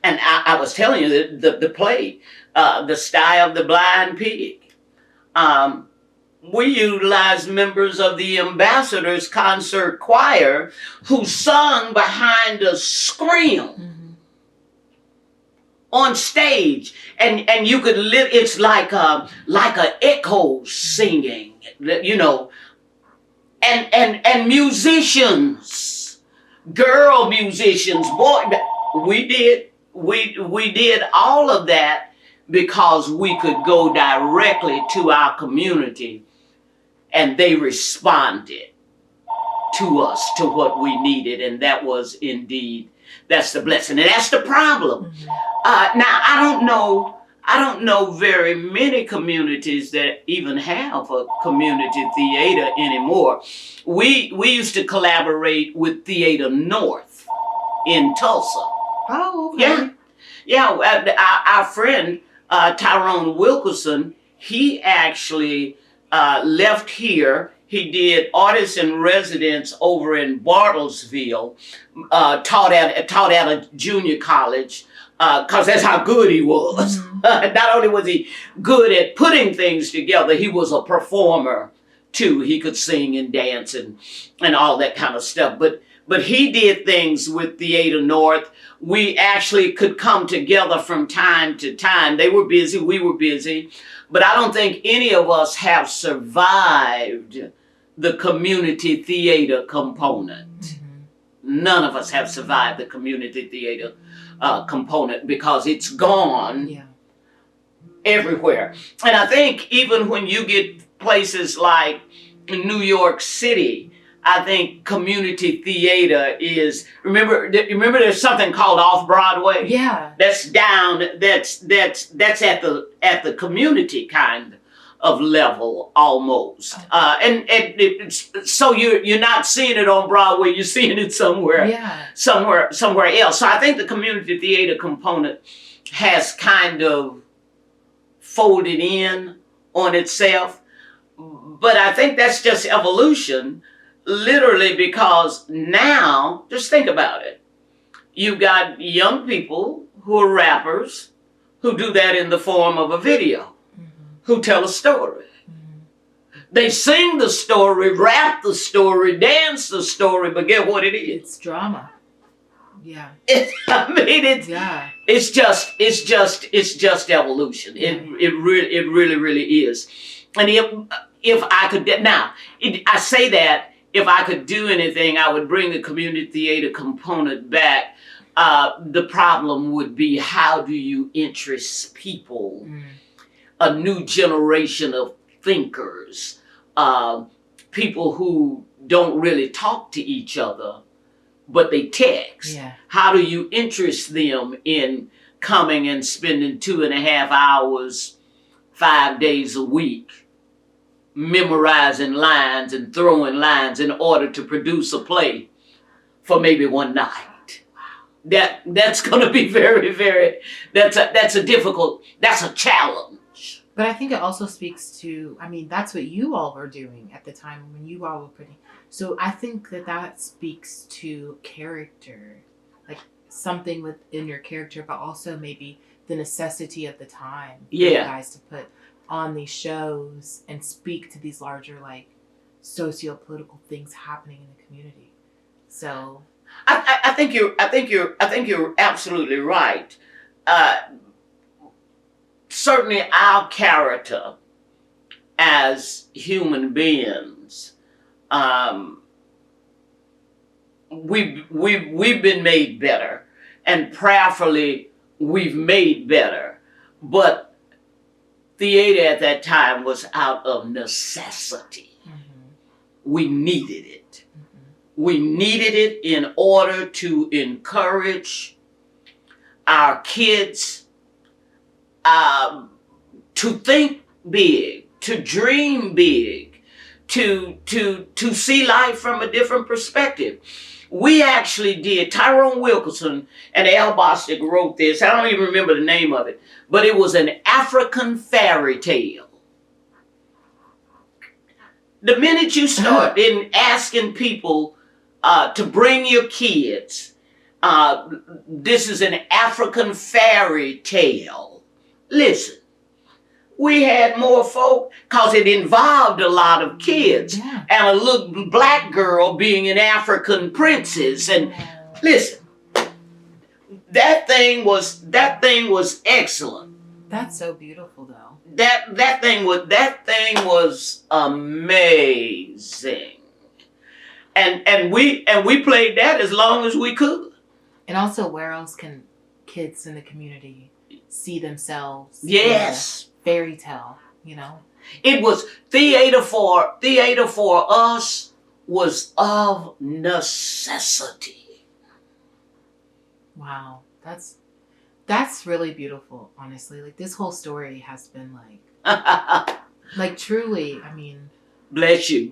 B: And I was telling you that the play, The Sty of the Blind Pig, we utilized members of the Ambassadors Concert Choir who sung behind a screen on stage, and you could live. It's like a echo singing, you know, and musicians, girl musicians, boy, we did all of that because we could go directly to our community and they responded to us, to what we needed, and that was indeed, that's the blessing, and that's the problem. Now I don't know very many communities that even have a community theater anymore. We used to collaborate with Theater North in Tulsa.
A: Oh, okay.
B: Our friend Tyrone Wilkerson, he actually left here. He did artists in residence over in Bartlesville, taught at a junior college, because that's how good he was. Not only was he good at putting things together, he was a performer too. He could sing and dance and all that kind of stuff. But he did things with Theater North. We actually could come together from time to time. They were busy, we were busy. But I don't think any of us have survived the community theater component. None of us have survived the community theater component, because it's gone everywhere. And I think even when you get places like New York City, I think community theater is, remember there's something called Off Broadway?
A: Yeah.
B: That's down, that's at the community kind of level almost. So you're not seeing it on Broadway, you're seeing it somewhere else. So I think the community theater component has kind of folded in on itself. But I think that's just evolution. Literally, because now, just think about it. You've got young people who are rappers who do that in the form of a video, who tell a story. They sing the story, rap the story, dance the story, but get what it is?
A: It's drama. Yeah.
B: It's just evolution. It really is. And if I could, now, I say that, if I could do anything, I would bring the community theater component back. The problem would be, how do you interest people, a new generation of thinkers, people who don't really talk to each other, but they text.
A: Yeah.
B: How do you interest them in coming and spending 2.5 hours, 5 days a week, memorizing lines and throwing lines in order to produce a play for maybe one night? That's going to be very, that's a challenge.
A: But I think it also speaks to, I mean, that's what you all were doing at the time when you all were putting. So I think that speaks to character, like something within your character, but also maybe the necessity of the time for you guys to put on these shows and speak to these larger, like, socio-political things happening in the community. So
B: I think you're absolutely right. Certainly our character as human beings, we've been made better, and prayerfully we've made better. But theater at that time was out of necessity. We needed it. We needed it in order to encourage our kids to think big, to dream big, to see life from a different perspective. We actually did, Tyrone Wilkerson and Al Bostic wrote this, I don't even remember the name of it, but it was an African fairy tale. The minute you start in asking people to bring your kids, this is an African fairy tale. Listen, we had more folk, because it involved a lot of kids, and a little black girl being an African princess. And listen, that thing was excellent.
A: that's so beautiful, though.
B: That thing was amazing. And we played that as long as we could.
A: And also, where else can kids in the community see themselves?
B: Yes.
A: In a fairy tale, you know?
B: It was theater for us was of necessity.
A: Wow. That's really beautiful, honestly. Like, this whole story has been like truly, I mean,
B: Bless you.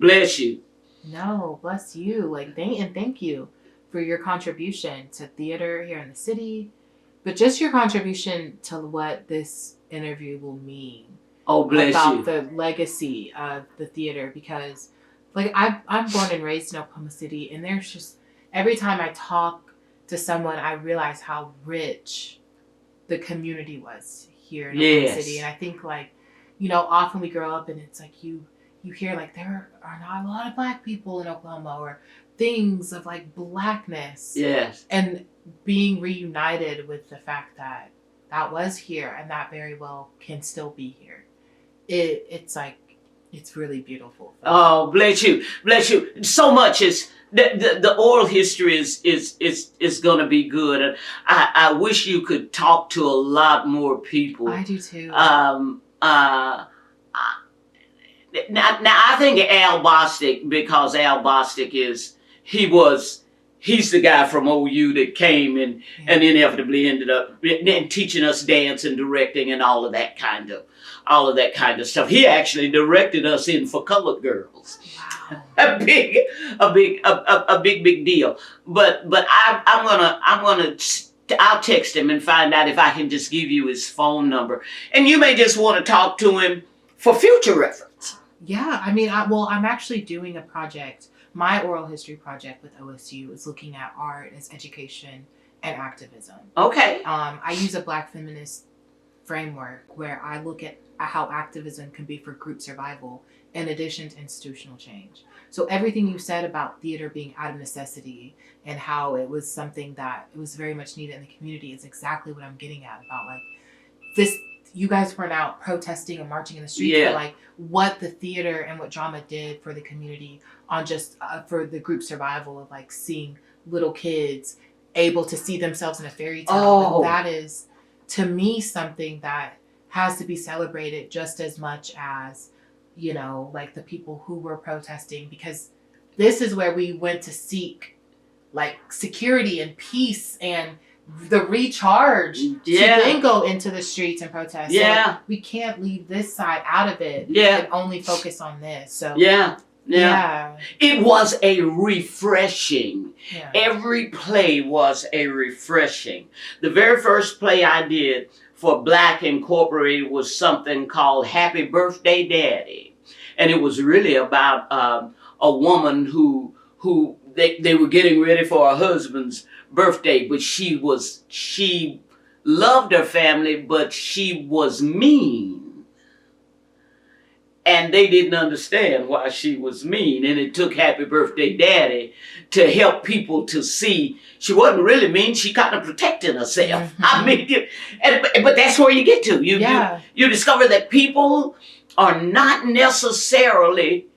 A: no, bless you. Like, thank you for your contribution to theater here in the city, but just your contribution to what this interview will mean
B: Oh, bless
A: about
B: you.
A: the legacy of the theater. Because, like, I'm born and raised in Oklahoma City, and there's just every time I talk to someone, I realize how rich the community was here in Oklahoma
B: Yes.
A: City. And I think, like, you know, often we grow up and it's like you hear like there are not a lot of Black people in Oklahoma, or things of like Blackness.
B: Yes.
A: And being reunited with the fact that that was here and that very well can still be here. It's like, it's really beautiful.
B: Oh, bless you. So much is the oral history is going to be good, and I wish you could talk to a lot more people.
A: I do too.
B: Now I think Al Bostic, because Al Bostic he's the guy from OU that came and inevitably ended up teaching us dance and directing and all of that kind of stuff. He actually directed us in For Colored Girls.
A: Wow.
B: a big deal. But I'll text him and find out if I can just give you his phone number, and you may just want to talk to him for future reference.
A: Yeah, I mean, I'm actually doing a project. My oral history project with OSU is looking at art as education and activism.
B: Okay.
A: I use a Black feminist framework where I look at how activism can be for group survival in addition to institutional change. So everything you said about theater being out of necessity and how it was something that it was very much needed in the community is exactly what I'm getting at about, like, this. You guys weren't out protesting and marching in the streets, but like what the theater and what drama did for the community on just for the group survival of like seeing little kids able to see themselves in a fairy tale.
B: Oh.
A: Like, that is, to me, something that has to be celebrated just as much as, you know, like the people who were protesting, because this is where we went to seek like security and peace and the recharge to then go into the streets and protest. So, like, we can't leave this side out of it and only focus on this. So
B: it was a refreshing.
A: Yeah.
B: Every play was a refreshing. The very first play I did for BLAC Incorporated was something called Happy Birthday Daddy, and it was really about a woman who they were getting ready for her husband's birthday, but she loved her family, but she was mean. And they didn't understand why she was mean. And it took Happy Birthday Daddy to help people to see she wasn't really mean. She kind of protected herself.
A: Mm-hmm.
B: I mean, but that's where you get to. You discover that people are not necessarily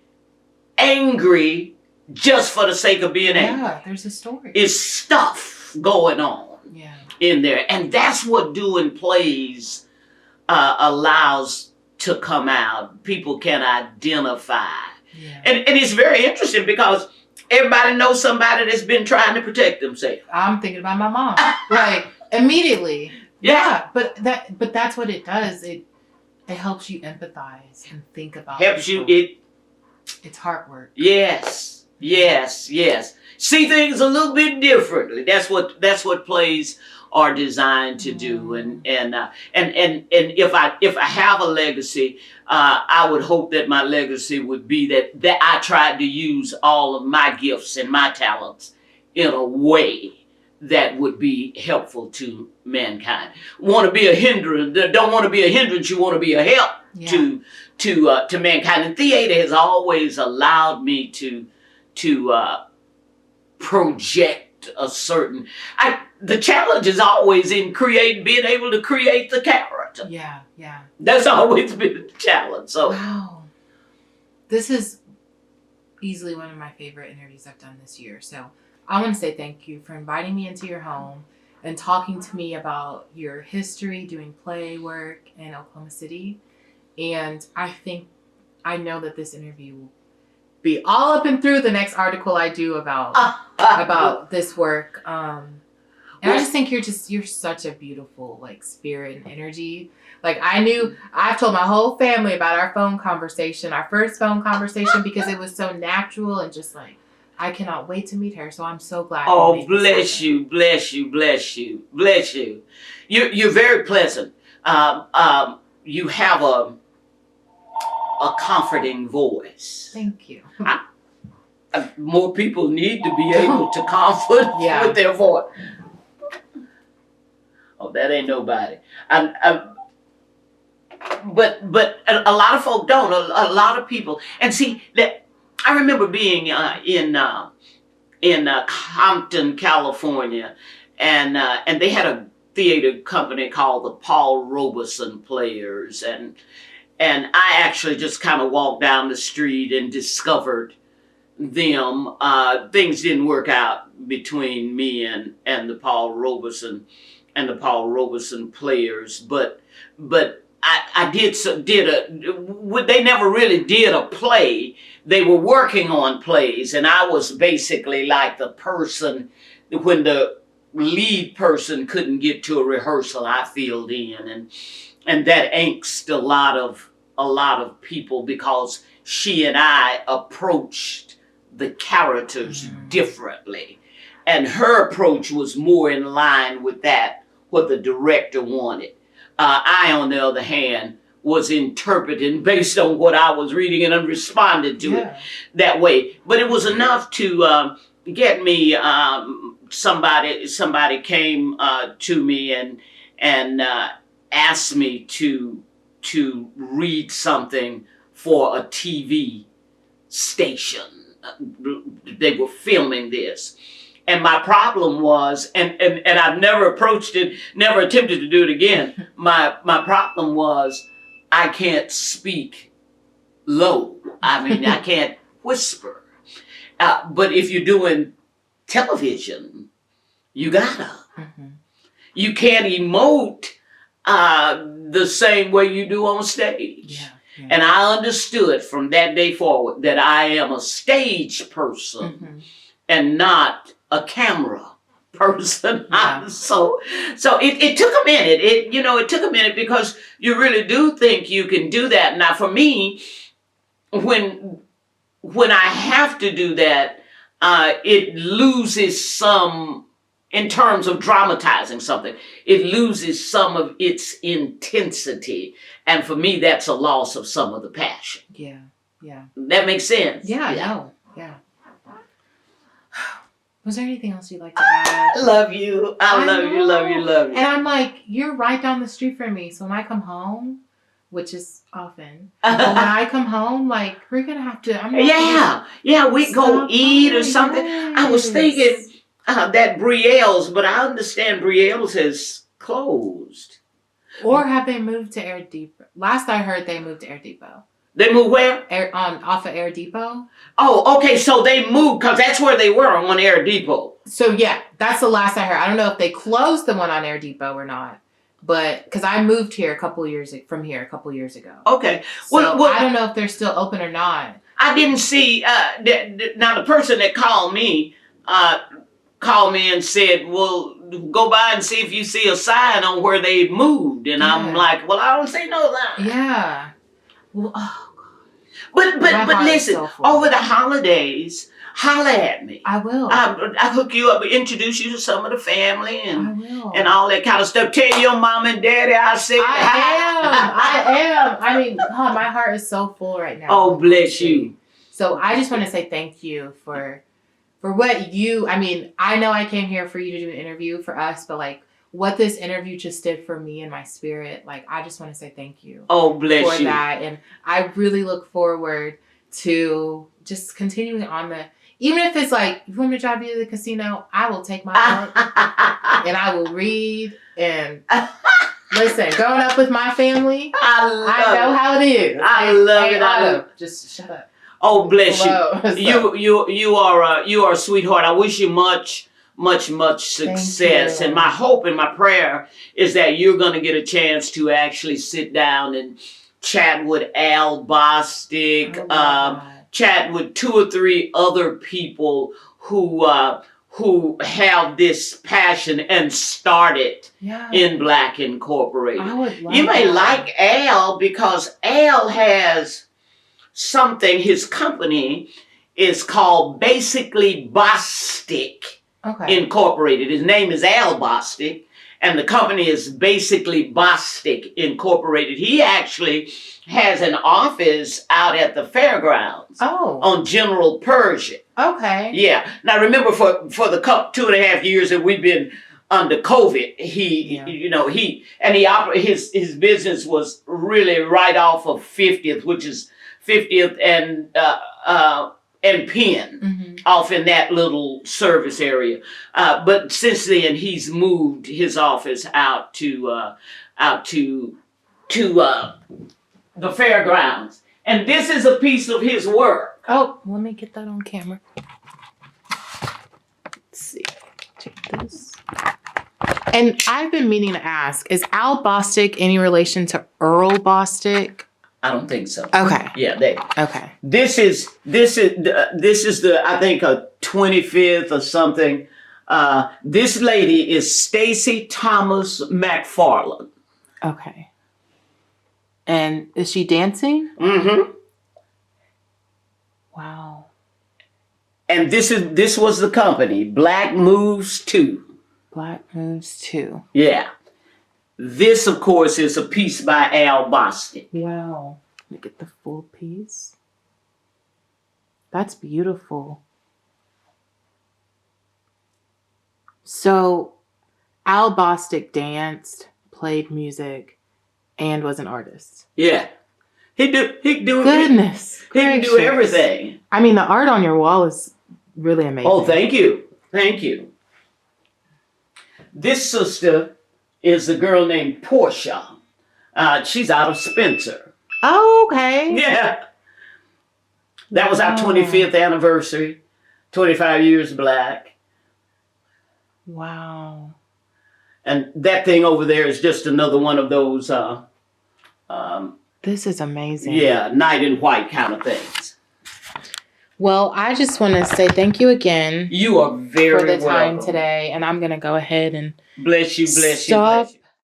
B: angry just for the sake of being angry.
A: Yeah, there's a story.
B: It's stuff going on in there. And that's what doing plays allows to come out. People can identify.
A: Yeah.
B: And it's very interesting because everybody knows somebody that's been trying to protect themselves.
A: I'm thinking about my mom. Like, immediately. Yeah. But that's what it does. It helps you empathize and think about people. It's heart work.
B: Yes. See things a little bit differently. That's what plays are designed to do. And if I have a legacy, I would hope that my legacy would be that I tried to use all of my gifts and my talents in a way that would be helpful to mankind. Want to be a hindrance? Don't want to be a hindrance. You want to be a help to mankind. And theater has always allowed me to project a certain. The challenge is always in being able to create the character.
A: Yeah.
B: That's always been the challenge. So
A: wow, this is easily one of my favorite interviews I've done this year. So I want to say thank you for inviting me into your home and talking to me about your history, doing play work in Oklahoma City. And I know that this interview will be all up and through the next article I do about this work. And I just think you're such a beautiful like spirit and energy. Like I've told my whole family about our first phone conversation, because it was so natural and just like, I cannot wait to meet her. So I'm so glad.
B: Oh, bless you, bless you, bless you, bless you. You're very pleasant. You have a comforting voice.
A: Thank you.
B: More people need to be able to comfort with their voice. Oh, that ain't nobody. But a lot of folk don't. A lot of people. And see, that I remember being in Compton, California, and they had a theater company called the Paul Robeson Players, and I actually just kind of walked down the street and discovered them. Things didn't work out between me and the Paul Robeson Players, but I they never really did a play. They were working on plays, and I was basically like the person when the lead person couldn't get to a rehearsal, I filled in, and that angst a lot of people, because she and I approached the characters differently, and her approach was more in line with what the director wanted. I, on the other hand, was interpreting based on what I was reading, and I responded to it that way. But it was enough to get me. Somebody came to me and asked me to read something for a TV station. They were filming this. And my problem was, and I've never approached it, never attempted to do it again. My problem was, I can't speak low. I mean, I can't whisper. But if you're doing television, you gotta. You can't emote the same way you do on stage. And I understood from that day forward that I am a stage person and not a camera person. So it took a minute. It took a minute, because you really do think you can do that. Now for me, when I have to do that, it loses some, in terms of dramatizing something, it loses some of its intensity. And for me, that's a loss of some of the passion. Yeah. That makes sense?
A: Yeah. Was there anything else you'd like to add?
B: I love you. I love you.
A: And I'm like, you're right down the street from me. So when I come home, which is often, but when I come home, like, we're going to have to...
B: we go eat or something. Yes. I was thinking that Brielle's, but I understand Brielle's has closed.
A: Or have they moved to Air Depot? Last I heard, they moved to Air Depot.
B: They moved where?
A: Off of Air Depot.
B: Oh, okay. So they moved, because that's where they were, on Air Depot.
A: So yeah, that's the last I heard. I don't know if they closed the one on Air Depot or not, but because I moved here a couple years ago. Okay. Well, I don't know if they're still open or not.
B: I didn't see. Now the person that called me and said, "Well, go by and see if you see a sign on where they moved." And I'm like, "Well, I don't see no sign."
A: Yeah. Well,
B: But listen, over the holidays, holla at me.
A: I will.
B: I hook you up, introduce you to some of the family, and all that kind of stuff. Tell your mom and daddy I said
A: I am. I mean, my heart is so full right now.
B: Oh, bless you.
A: So I just want to say thank you for what you. I mean, I know I came here for you to do an interview for us, but like, what this interview just did for me and my spirit, like, I just want to say thank you.
B: Oh, bless you.
A: For that. And I really look forward to just continuing on even if it's like, you want me to drive you to the casino, I will take my book and I will read and listen, growing up with my family, I know how it is.
B: I love it. I love it.
A: Just shut up.
B: Oh, bless you. You are a sweetheart. I wish you much success. And my hope and my prayer is that you're going to get a chance to actually sit down chat with Al Bostic,
A: Oh my God.
B: chat with 2 or 3 other people who have this passion and started
A: Yeah.
B: in BLAC Incorporated.
A: I would love
B: You may
A: that.
B: like Al because Al has something, his company is called basically Bostic
A: Okay.
B: Incorporated. His name is Al Bostic, and the company is basically Bostic Incorporated. He actually has an office out at the fairgrounds
A: Oh.
B: on General Pershing.
A: Okay.
B: Yeah. Now remember, for the 2.5 years that we've been under COVID, his business was really right off of 50th, which is 50th and Penn,
A: Mm-hmm.
B: off in that little service area. But since then, he's moved his office out to the fairgrounds, and this is a piece of his work.
A: Oh, let me get that on camera. Let's see. Take this. And I've been meaning to ask, is Al Bostic any relation to Earl Bostic?
B: I don't think so.
A: Okay.
B: Yeah,
A: Okay.
B: This is the, I think, a 25th or something. This lady is Stacy Thomas McFarland.
A: Okay. And is she dancing?
B: Mm-hmm.
A: Wow.
B: And this was the company, Black Moves 2.
A: Black Moves 2.
B: Yeah. This, of course, is a piece by Al Bostic.
A: Wow. Look at the full piece. That's beautiful. So, Al Bostic danced, played music, and was an artist.
B: Yeah. He can do
A: Goodness.
B: He can do
A: gracious.
B: everything.
A: I mean, the art on your wall is really amazing.
B: Oh, thank you. Thank you. This sister is a girl named Portia. She's out of Spencer.
A: Oh, okay.
B: Yeah. That was our
A: Wow.
B: 25th anniversary. 25 years BLAC.
A: Wow.
B: And that thing over there is just another one of those,
A: This is amazing.
B: night in white kind of things.
A: Well, I just want to say thank you again
B: You are very
A: for the time
B: welcome.
A: today. And I'm going to go ahead and
B: Bless you, bless you,
A: stop
B: bless you.